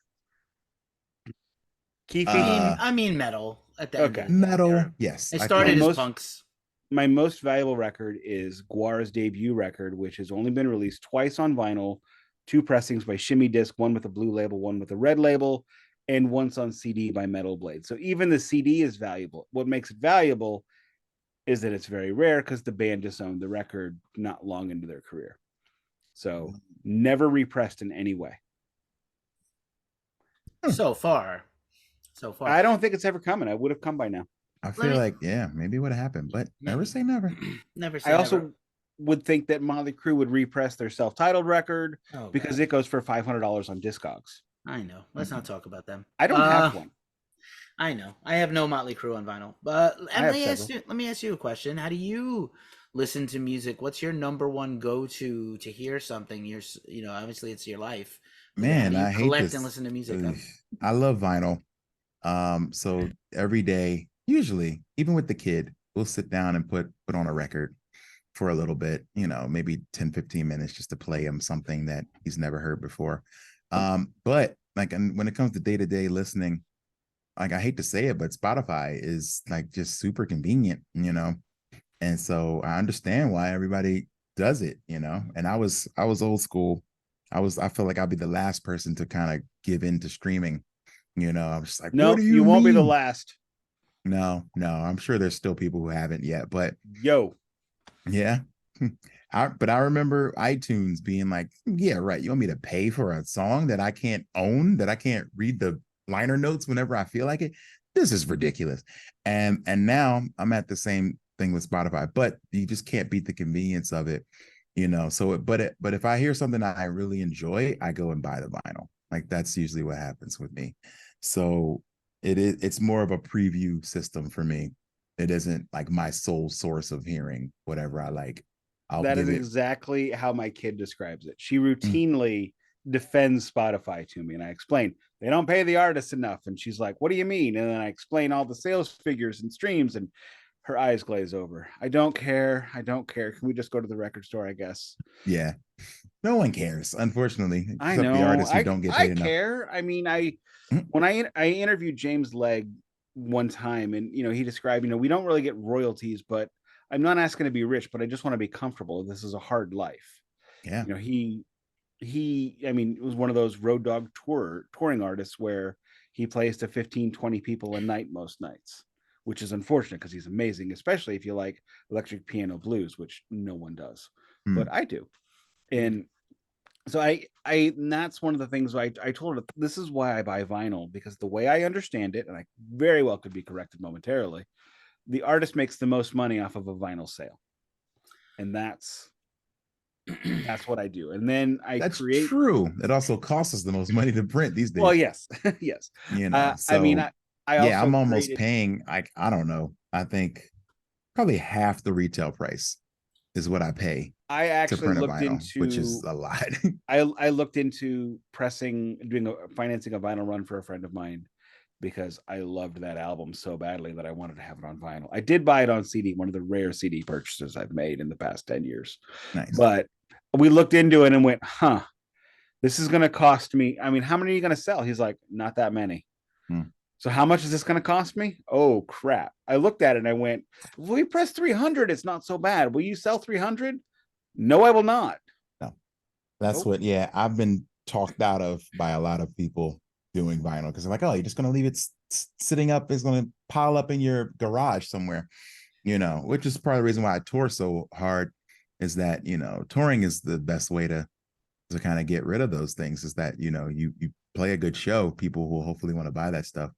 Keefy? I mean metal at the end of the metal. Yes. It started as punks. My most valuable record is Gwar's debut record, which has only been released twice on vinyl, 2 pressings by Shimmy Disc, one with a blue label, one with a red label, and once on CD by Metal Blade. So even the CD is valuable. What makes it valuable is that it's very rare because the band just owned the record not long into their career. So never repressed in any way. So far. I don't think it's ever coming. I would have come by now. I feel like, maybe it would have happened, but never say never. Never say I also never. would think that Motley Crue would repress their self-titled record because it goes for $500 on Discogs. I know. Let's not talk about them. I don't have one. I know. I have no Motley Crue on vinyl. But let me ask you a question. How do you listen to music, what's your number one go-to to hear something? Obviously it's your life, but how Man, do you I hate collect and this. listen to music? Ugh. I love vinyl. So every day, usually, even with the kid, we'll sit down and put on a record for a little bit, maybe 10, 15 minutes just to play him something that he's never heard before. But like, and when it comes to day-to-day listening, like, I hate to say it, but Spotify is like just super convenient, and so I understand why everybody does it, and I was old school. I feel like I'll be the last person to kind of give in to streaming. I'm just like, what No, do you you won't be the mean? last. No, I'm sure there's still people who haven't yet, but Yo, yeah. But I remember iTunes being like, yeah, right. You want me to pay for a song that I can't own, that I can't read the liner notes whenever I feel like it? This is ridiculous. And now I'm at the same thing with Spotify, but you just can't beat the convenience of it, So but if I hear something I really enjoy, I go and buy the vinyl. Like, that's usually what happens with me. So it's more of a preview system for me. It isn't like my sole source of hearing whatever I like. I'll that is give it. exactly how my kid describes it. She Mm, routinely defends Spotify to me, and I explain they don't pay the artists enough, and she's like, "What do you mean?" And then I explain all the sales figures and streams, and her eyes glaze over. I don't care. I don't care. Can we just go to the record store? I guess. yeah, no one cares, unfortunately, I except the know. artists who I don't get I paid enough. care. I mean, Mm, when I interviewed James Legg one time, and he described, we don't really get royalties, but I'm not asking to be rich, but I just want to be comfortable. This is a hard life. yeah, I mean, it was one of those road dog touring artists where he plays to 15, 20 people a night most nights, which is unfortunate because he's amazing, especially if you like electric piano blues, which no one does, but mm, I do. Mm. And so and that's one of the things I told her, this is why I buy vinyl, because the way I understand it, and I very well could be corrected momentarily, the artist makes the most money off of a vinyl sale. And that's what I do. And then I that's create, true. It also costs us the most money to print these well, days, yes, yes. I mean, So I yeah, also I'm almost created, paying, like, I don't know, I think probably half the retail price is what I pay I to actually print a looked vinyl, which is into, a lot. I looked into financing a vinyl run for a friend of mine because I loved that album so badly that I wanted to have it on vinyl. I did buy it on CD, one of the rare CD purchases I've made in the past 10 years. Nice. But we looked into it and went, huh, this is going to cost me. I mean, how many are you going to sell? He's like, not that many. Mm. So how much is this going to cost me? Oh, crap. I looked at it and I went, if we press 300, it's not so bad. Will you sell 300? No, I will not. No, that's Nope. what, yeah, I've been talked out of by a lot of people doing vinyl because they're like, oh, you're just going to leave it sitting up, it's going to pile up in your garage somewhere, which is part of the reason why I tour so hard, is that, touring is the best way to kind of get rid of those things, is that, you play a good show, people will hopefully want to buy that stuff.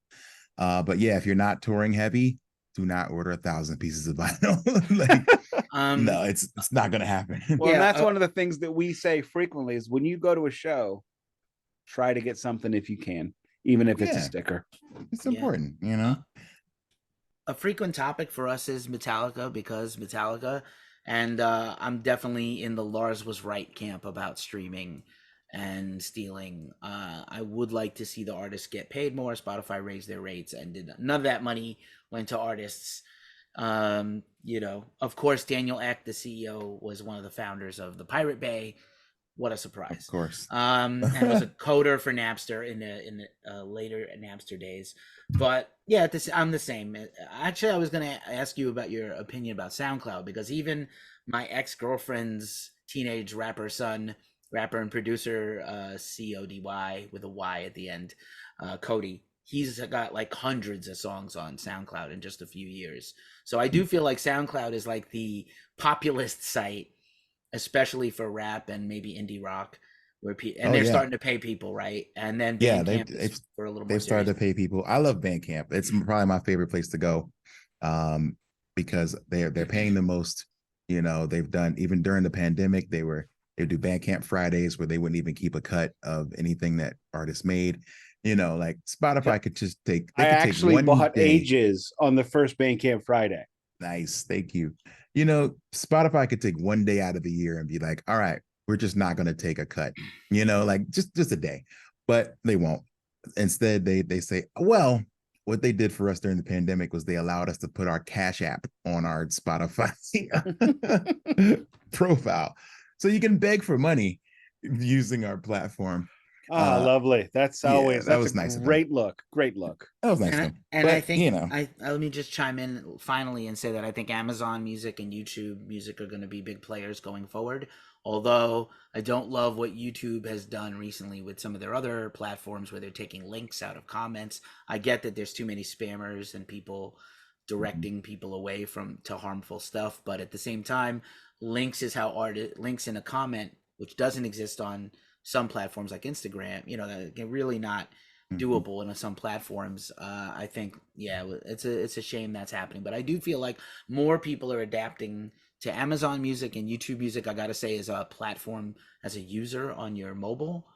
But yeah, if you're not touring heavy, do not order 1,000 pieces of vinyl. Like, Um, no, it's not going to happen. Well, and yeah, that's one of the things that we say frequently is when you go to a show, try to get something if you can, even if it's a Yeah, sticker. it's yeah. important. A frequent topic for us is Metallica, because Metallica, and I'm definitely in the Lars was right camp about streaming and stealing. I would like to see the artists get paid more. Spotify raised their rates, and none of that money went to artists. Of course, Daniel Ek, the CEO, was one of the founders of the Pirate Bay. What a Of surprise! course. And was a coder for Napster in the later Napster days. But yeah, I'm the same. Actually, I was going to ask you about your opinion about SoundCloud, because even my ex-girlfriend's teenage rapper son, rapper and producer, SeeOhDeeWhy with a Y at the end, Cody, he's got like hundreds of songs on SoundCloud in just a few years. So I do feel like SoundCloud is like the populist site, especially for rap and maybe indie rock, and Oh they're yeah. starting to pay people, right? And then Yeah, Bandcamp is for a little more they've started serious to pay people. I love Bandcamp. It's probably my favorite place to go, um, because they're paying the most. They've done, even during the pandemic, they do Bandcamp Fridays where they wouldn't even keep a cut of anything that artists made. Like Yep. Spotify could just they I could take actually one bought day. Ages on the first Bandcamp Friday. Nice. Thank you. You know, Spotify could take one day out of the year and be like, all right, we're just not going to take a cut, you know, like just a day, but they won't. Instead, they say, well, what they did for us during the pandemic was they allowed us to put our Cash App on our Spotify profile. So you can beg for money using our platform. Ah, lovely. That's Yeah, that that's a was nice of them. great look. Great look. That was nice of And them. and I But, think you know, let me just chime in finally and say that I think Amazon Music and YouTube Music are going to be big players going forward. Although I don't love what YouTube has done recently with some of their other platforms where they're taking links out of comments. I get that there's too many spammers and people directing people away from to harmful stuff, but at the same time, links in a comment, which doesn't exist on some platforms like Instagram, that can really not doable in some platforms. I think, yeah, it's a shame that's happening, but I do feel like more people are adapting to Amazon Music and YouTube Music. I gotta say, as a platform, as a user on your mobile,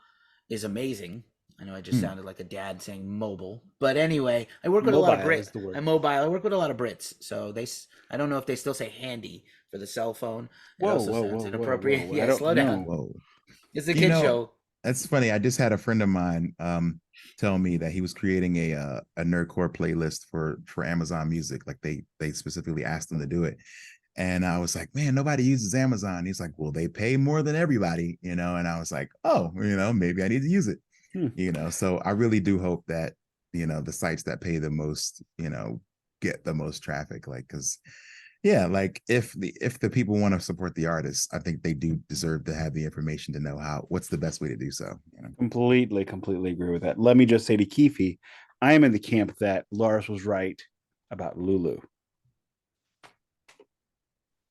is amazing. I know I just sounded like a dad saying mobile, but anyway, I work with a lot of Mobile is Brits. the word. I'm mobile. I work with a lot of Brits, so I don't know if they still say handy for the cell phone. It Whoa, also whoa, sounds whoa, inappropriate. whoa, whoa. I Yeah, don't slow down. know. whoa. It's a You kid know, show. that's funny. I just had a friend of mine tell me that he was creating a Nerdcore playlist for Amazon Music. Like they specifically asked him to do it. And I was like, man, nobody uses Amazon. He's like, well, they pay more than everybody, you know. And I was like, oh, maybe I need to use it. So I really do hope that, the sites that pay the most, get the most traffic. Like, because yeah, like if the people want to support the artists, I think they do deserve to have the information to know what's the best way to do so. Completely agree with that. Let me just say to Keefy, I am in the camp that Lars was right about Lulu.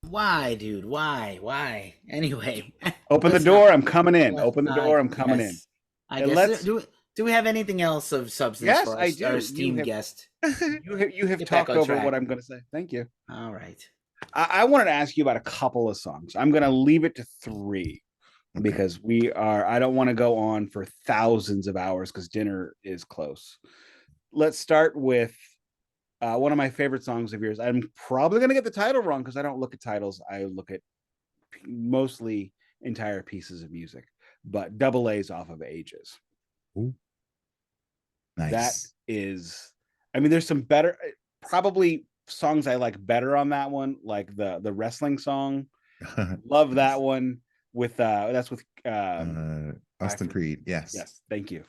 Why, dude? Why? Anyway, Open the let's door, not. I'm coming in. Let's Open the not. door, I'm coming in. Yes, I And guess. let's Do we have anything else of substance yes, for I our do. esteemed guest? You have Get back talked on over what track. I'm going to say. Thank you. All right. I wanted to ask you about a couple of songs. I'm going to leave it to three because I don't want to go on for thousands of hours because dinner is close. Let's start with one of my favorite songs of yours. I'm probably going to get the title wrong because I don't look at titles. I look at mostly entire pieces of music, but Double A's off of Ages. Ooh. Nice. That is, I mean, there's some better, probably songs I like better on that one, like the wrestling song. Love that one with that's with Austin Creed. Yes, thank you.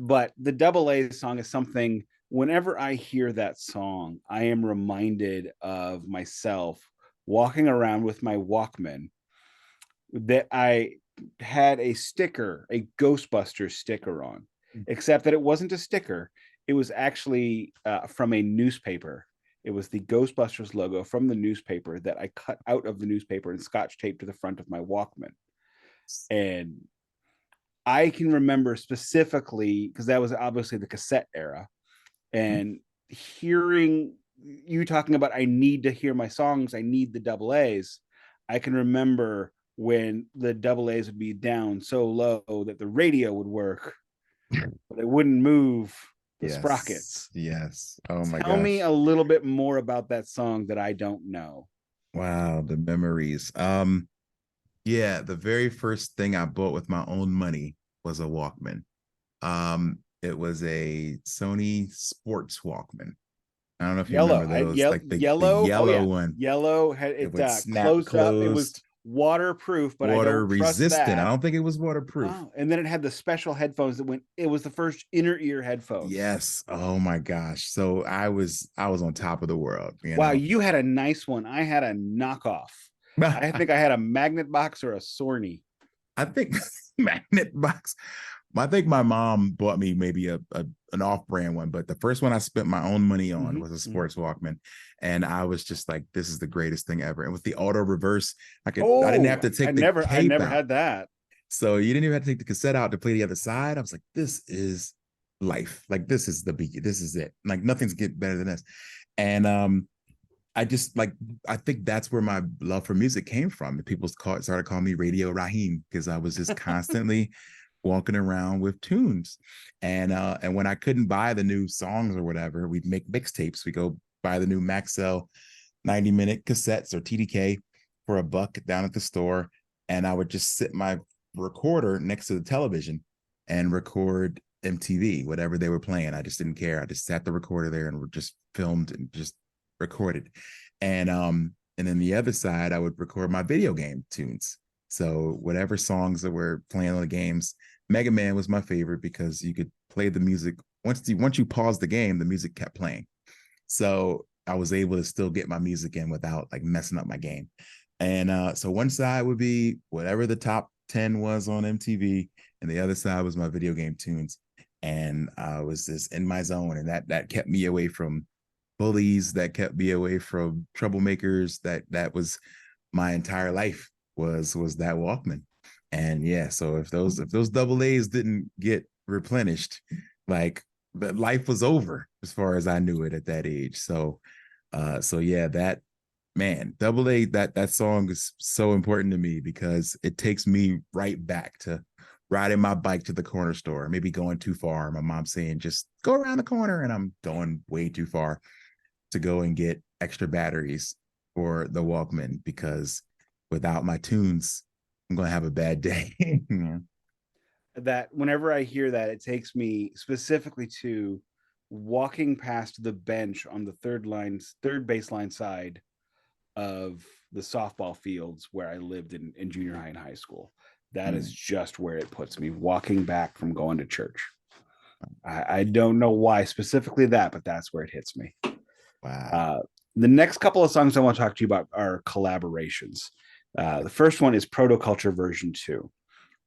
But the Double A song is something, whenever I hear that song, I am reminded of myself walking around with my Walkman that I had a Ghostbusters sticker on, except that it wasn't a sticker. It was actually from a newspaper. It was the Ghostbusters logo from the newspaper that I cut out of the newspaper and scotch taped to the front of my Walkman. And I can remember specifically, because that was obviously the cassette era, and hearing you talking about, I need to hear my songs, I need the Double A's. I can remember when the Double A's would be down so low that the radio would work, but it wouldn't move the sprockets. Yes. Oh my Tell gosh. me a little bit more about that song that I don't know. Wow, the memories. Yeah, the very first thing I bought with my own money was a Walkman. It was a Sony Sports Walkman. I don't know if you remember those, like the yellow one. Yellow had It would snap closed up. It was closed, waterproof, but water I don't trust resistant. that. I don't think it was waterproof. Oh, and then it had the special headphones that went. It was the first inner ear headphones. Yes. Oh my gosh. So I was on top of the world. Wow, you had a nice one. I had a knockoff. I think I had a magnet box or a Sorny. I think magnet box. I think my mom bought me maybe an off-brand one, but the first one I spent my own money on was a sports Walkman, and I was just like, "This is the greatest thing ever!" And with the auto reverse, I didn't have to take I the never tape out. had that. So you didn't even have to take the cassette out to play the other side. I was like, "This is life! Like this is this is it! Like nothing's get better than this." And I think that's where my love for music came from. People started calling me Radio Raheem because I was just constantly walking around with tunes. And when I couldn't buy the new songs or whatever, we'd make mixtapes. We go buy the new Maxell 90-minute cassettes or TDK for $1 down at the store. And I would just sit my recorder next to the television and record MTV, whatever they were playing. I just didn't care. I just sat the recorder there and just filmed and just recorded. And then the other side, I would record my video game tunes. So whatever songs that were playing on the games, Mega Man was my favorite because you could play the music. Once you paused the game, the music kept playing. So I was able to still get my music in without like messing up my game. And so one side would be whatever the top 10 was on MTV, and the other side was my video game tunes. And I was just in my zone, and that kept me away from bullies, that kept me away from troublemakers. That was my entire life was that Walkman. And yeah, so if those double A's didn't get replenished, like that life was over as far as I knew it at that age. So yeah, that man, double A, that song is so important to me because it takes me right back to riding my bike to the corner store, maybe going too far. My mom saying, just go around the corner, and I'm going way too far to go and get extra batteries for the Walkman, because without my tunes, I'm going to have a bad day. Yeah. That whenever I hear that, it takes me specifically to walking past the bench on the third baseline side of the softball fields where I lived in junior high and high school. That is just where it puts me, walking back from going to church. I don't know why specifically that, but that's where it hits me. Wow. The next couple of songs I want to talk to you about are collaborations. The first one is Protoculture version 2.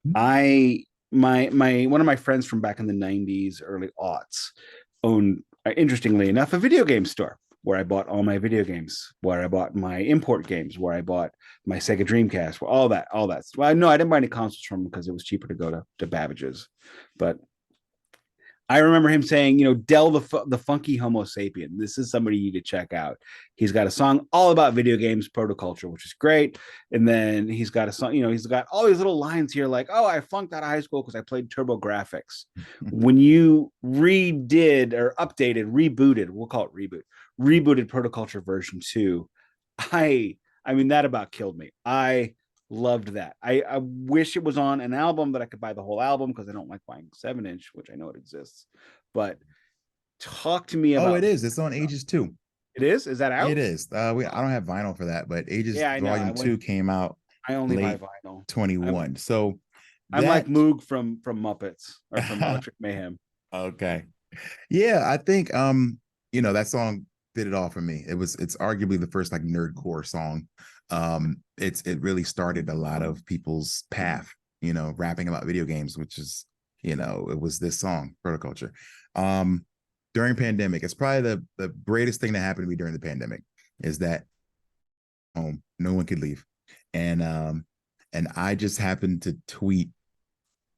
My one of my friends from back in the 90s, early aughts, owned, interestingly enough, a video game store where I bought all my video games, where I bought my import games, where I bought my Sega Dreamcast, all that. Well, no, I didn't buy any consoles from him because it was cheaper to go to Babbage's. But I remember him saying, Del the Funky Homo Sapien. This is somebody you need to check out. He's got a song all about video games, Protoculture, which is great. And then he's got a song, he's got all these little lines here like, oh, I flunked out of high school because I played TurboGrafx. When you redid or updated, rebooted, we'll call it rebooted Protoculture version 2, I mean, that about killed me. I loved that. I wish it was on an album that I could buy the whole album, because I don't like buying 7-inch, which I know it exists. But talk to me about. Oh, it is. It's on Ages 2. It is? Is that out? It is. I don't have vinyl for that, but Ages Volume 2 came out. I only late buy vinyl. 21. So I'm like Moog from Muppets, or from Electric Mayhem. Okay. Yeah, I think that song did it all for me. It's arguably the first like nerdcore song. It really started a lot of people's path, rapping about video games, which is, it was this song, Protoculture. During pandemic, it's probably the greatest thing that happened to me during the pandemic is that no one could leave. And I just happened to tweet,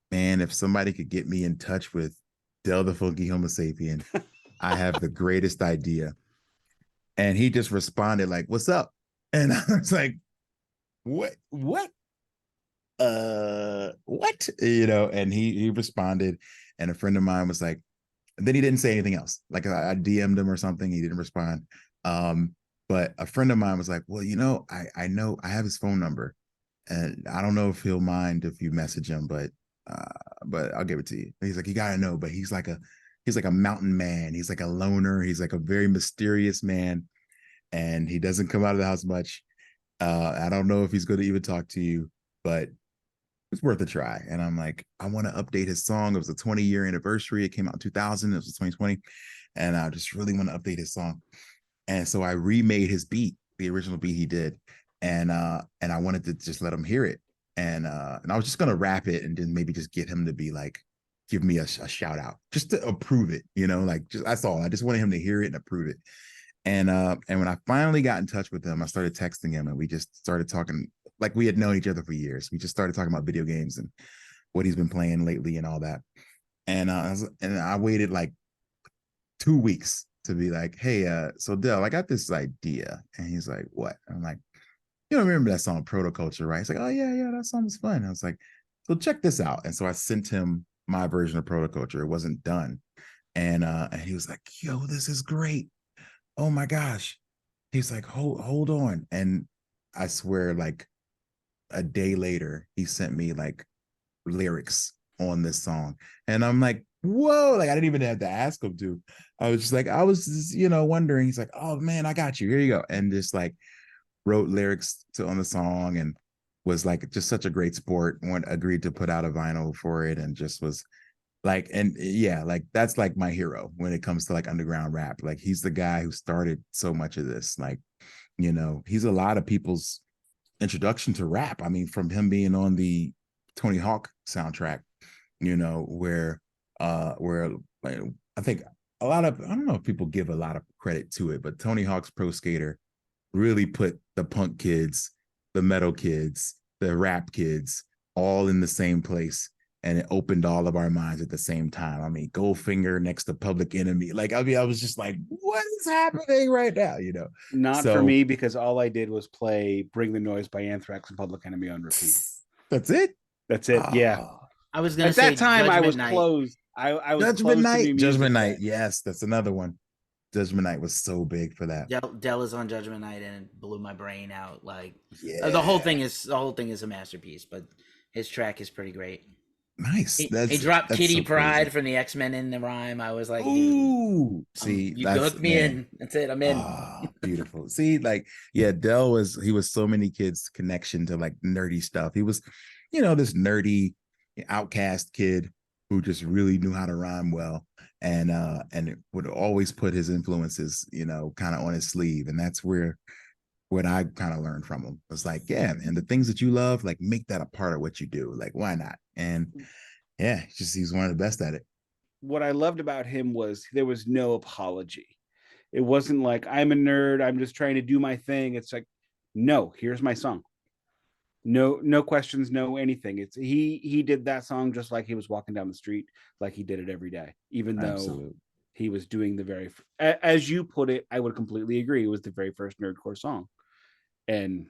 man, if somebody could get me in touch with Del the Funky Homo Sapien, I have the greatest idea. And he just responded like, what's up? And I was like, what? What? And he responded, and a friend of mine was like, and then he didn't say anything else. Like I DM'd him or something. He didn't respond. But a friend of mine was like, well, I know I have his phone number, and I don't know if he'll mind if you message him, but I'll give it to you. And he's like, you gotta know, but he's like a mountain man. He's like a loner. He's like a very mysterious man, and he doesn't come out of the house much. I don't know if he's going to even talk to you, but it's worth a try. And I'm like, I want to update his song. It was a 20-year anniversary. It came out in 2000. It was 2020. And I just really want to update his song. And so I remade his beat, the original beat he did. And I wanted to just let him hear it. And I was just going to rap it and then maybe just get him to be like, give me a shout out, just to approve it, that's all. I just wanted him to hear it and approve it. And when I finally got in touch with him, I started texting him, and we just started talking like we had known each other for years. We just started talking about video games and what he's been playing lately and all that. And I waited like 2 weeks to be like, hey, so Del, I got this idea. And he's like, what? I'm like, you don't remember that song Protoculture, right? He's like, oh yeah, that song was fun. I was like, so check this out. And so I sent him my version of Protoculture. It wasn't done. And he was like, yo, this is great. Oh my gosh. He's like, hold on. And I swear, like a day later, he sent me like lyrics on this song. And I'm like, whoa, like I didn't even have to ask him to. I was just like, I was just, wondering. He's like, oh man, I got you. Here you go. And just like wrote lyrics on the song and was like just such a great sport. Agreed to put out a vinyl for it and just was like, and yeah, like that's like my hero when it comes to like underground rap. Like he's the guy who started so much of this. Like, he's a lot of people's introduction to rap. I mean, from him being on the Tony Hawk soundtrack, where like, I think a lot of, I don't know if people give a lot of credit to it, but Tony Hawk's Pro Skater really put the punk kids, the metal kids, the rap kids all in the same place. And it opened all of our minds at the same time. I mean, Goldfinger next to Public Enemy. Like, I mean, I was just like, what is happening right now? Not for So me, because all I did was play Bring the Noise by Anthrax and Public Enemy on repeat. That's it? That's it. Yeah. I was gonna At say that time I Judgment was Night. closed. I was Judgment closed to new Night. music Judgment then. Night. Yes, that's another one. Judgment Night was so big for that. Dell is on Judgment Night and it blew my brain out. Like Yeah. the whole thing is a masterpiece, but his track is pretty great. Nice. He dropped that's Kitty so Pride crazy. from the X-Men in the rhyme. I was like, dude, Ooh, see, you that's hooked me man. in. That's it. I'm in. Ah, beautiful. See, like, yeah, Dell was so many kids' connection to like nerdy stuff. He was, this nerdy outcast kid who just really knew how to rhyme well and would always put his influences, kind of on his sleeve. And that's where what I kind of learned from him was like, yeah, and the things that you love, like make that a part of what you do. Like, why not? And yeah, he's one of the best at it. What I loved about him was there was no apology. It wasn't like, I'm a nerd, I'm just trying to do my thing. It's like, no, here's my song. No questions, no anything. It's he did that song just like he was walking down the street, like he did it every day, even though Absolutely. he was doing the very, as you put it, I would completely agree. It was the very first Nerdcore song, and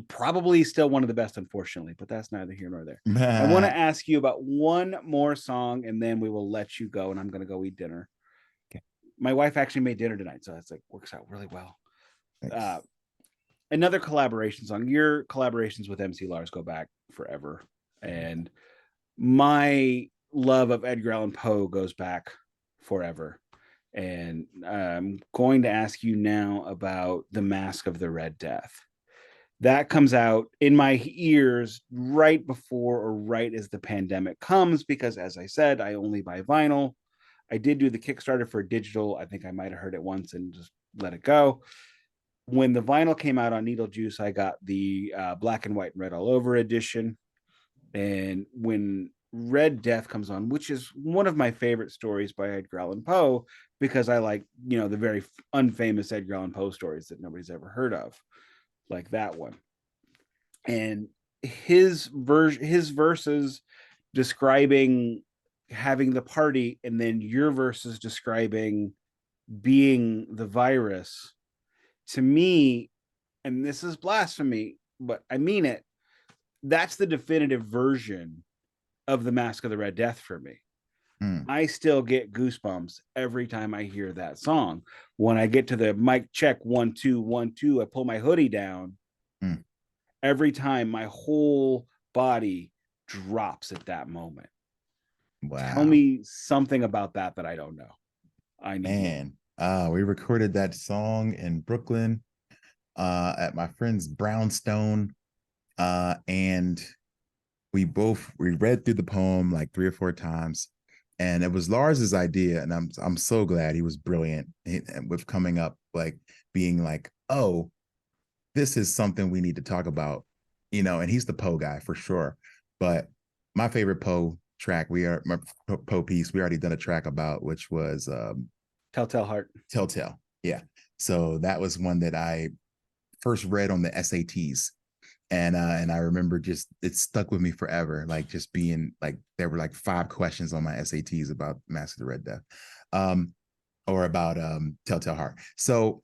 probably still one of the best, unfortunately, but that's neither here nor there. I want to ask you about one more song, and then we will let you go, and I'm going to go eat dinner. Okay. My wife actually made dinner tonight, so it's like works out really well. Another collaboration song. Your collaborations with MC Lars go back forever, and my love of Edgar Allan Poe goes back forever. And I'm going to ask you now about The Mask of the Red Death. That comes out in my ears right before or right as the pandemic comes, because as I said, I only buy vinyl. I did do the Kickstarter for digital. I think I might have heard it once and just let it go. When the vinyl came out on Needle Juice, I got the black and white and red all over edition. And when Red Death comes on, which is one of my favorite stories by Edgar Allan Poe, because I like, the very unfamous Edgar Allan Poe stories that nobody's ever heard of, like that one. And his verses describing having the party, and then your verses describing being the virus, to me, and this is blasphemy, but I mean it, that's the definitive version of The Mask of the Red Death for me. I still get goosebumps every time I hear that song. When I get to the mic check 1 2 1 2, I pull my hoodie down. Every time my whole body drops at that moment. Wow. Tell me something about that I don't know. I need. Man, we recorded that song in Brooklyn at my friend's Brownstone, and we read through the poem like 3 or 4 times, and it was Lars's idea, and I'm so glad. He was brilliant with coming up, like being like, oh, this is something we need to talk about, and he's the Poe guy for sure. But my favorite Poe track, my Poe piece, we already done a track about, which was Telltale Heart. Telltale. Yeah. So that was one that I first read on the SATs. And I remember just, it stuck with me forever. Like just being like, there were like 5 questions on my SATs about Mask of the Red Death, or about Telltale Heart. So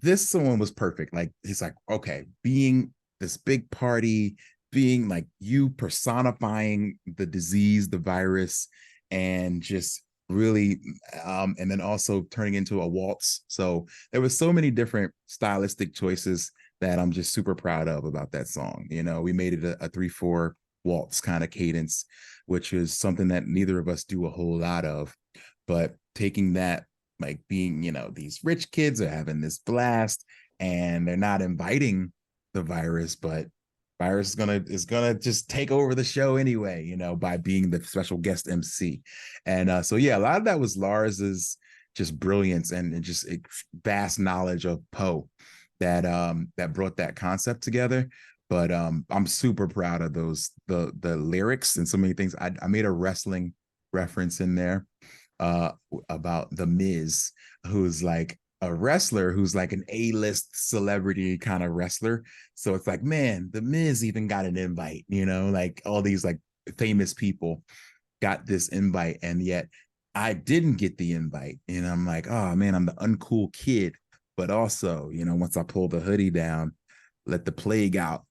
this one was perfect. Like, he's like, okay, being this big party, being like you personifying the disease, the virus, and just really and then also turning into a waltz. So there was so many different stylistic choices that I'm just super proud of about that song. You know, we made it a 3/4 waltz kind of cadence, which is something that neither of us do a whole lot of. But taking that, like being, you know, these rich kids are having this blast and they're not inviting the virus, but virus is gonna just take over the show anyway, you know, by being the special guest MC. And so yeah, a lot of that was Lars's just brilliance and just vast knowledge of Poe that brought that concept together. But I'm super proud of the lyrics and so many things. I made a wrestling reference in there uh about the Miz, who's like a wrestler who's like an A-list celebrity kind of wrestler. So it's like, man, the Miz even got an invite, you know, like all these like famous people got this invite, and yet I didn't get the invite. And I'm like, oh man, I'm the uncool kid. But also, you know, once I pull the hoodie down, let the plague out,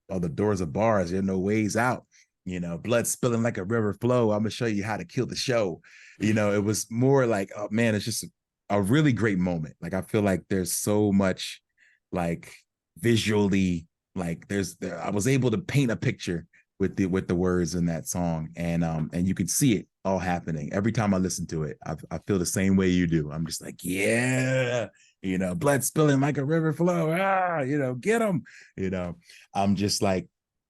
all the doors of bars, there are no ways out. You know, blood spilling like a river flow. I'm gonna show you how to kill the show. You know, it was more like, oh man, it's just a really great moment. Like I feel like there's so much like visually, like I was able to paint a picture with the words in that song, and you could see it all happening every time I listen to it. I feel the same way you do. I'm just like, yeah, you know, blood spilling like a river flow. You know, get them. You know, I'm just like,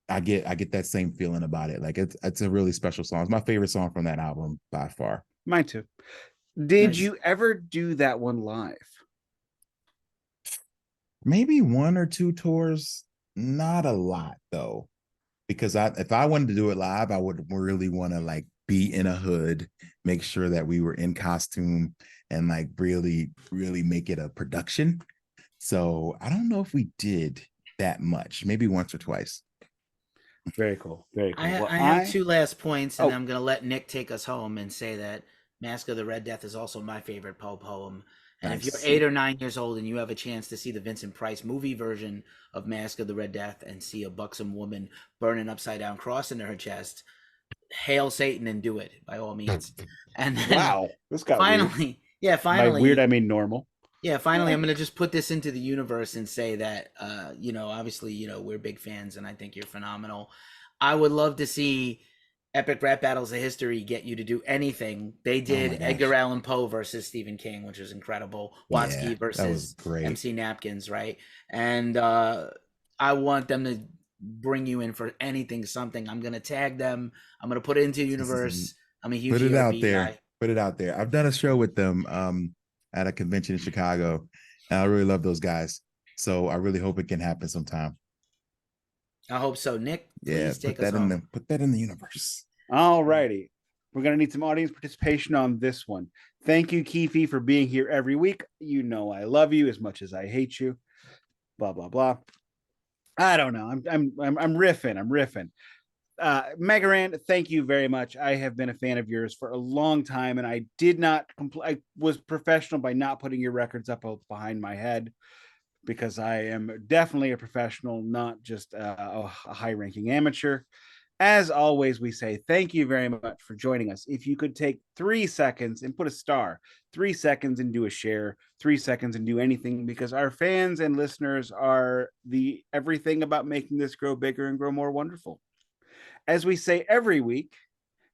I get that same feeling about it. Like it's a really special song. It's my favorite song from that album by far. Mine too. Did Nice. you ever do that one live? Maybe one or two tours, not a lot though, because if I wanted to do it live, I would really want to like be in a hood, make sure that we were in costume, and like really really make it a production. So I don't know if we did that much, maybe once or twice. Very cool. Very cool. Well, I have two last points, and Oh, I'm going to let Nick take us home and say that Mask of the Red Death is also my favorite Poe poem. And if you're Nice. 8 or 9 years old and you have a chance to see the Vincent Price movie version of Mask of the Red Death and see a buxom woman burn an upside down cross into her chest, hail Satan and do it by all means. And then wow. This got weird. finally, By weird, I mean normal. finally, I'm gonna just put this into the universe and say that, you know, obviously, you know, we're big fans, and I think you're phenomenal. I would love to see Epic Rap Battles of History get you to do anything. They Oh my did gosh. Edgar Allan Poe versus Stephen King, which was incredible. Yeah, Watsky that was versus great. MC Napkins, right? And I want them to bring you in for anything, something. I'm gonna tag them. I'm gonna put it into the universe. I'm a huge Put it out ERB there. guy. Put it out there. I've done a show with them at a convention in Chicago, and I really love those guys. So I really hope it can happen sometime. I hope so. Nick, Yeah, please take us home. put that in the universe. All righty. We're going to need some audience participation on this one. Thank you, Keefy, for being here every week. You know I love you as much as I hate you. Blah, blah, blah. I don't know. I'm riffing. I'm riffing. Megaran, thank you very much. I have been a fan of yours for a long time, and I did not I was professional by not putting your records up behind my head, because I am definitely a professional, not just a high-ranking amateur. As always, we say thank you very much for joining us. If you could take 3 seconds and put a star, 3 seconds and do a share, 3 seconds and do anything, because our fans and listeners are the everything about making this grow bigger and grow more wonderful. As we say every week,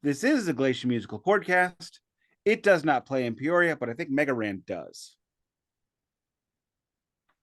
this is the Glacially Musical podcast. It does not play in Peoria, but I think Megaran does.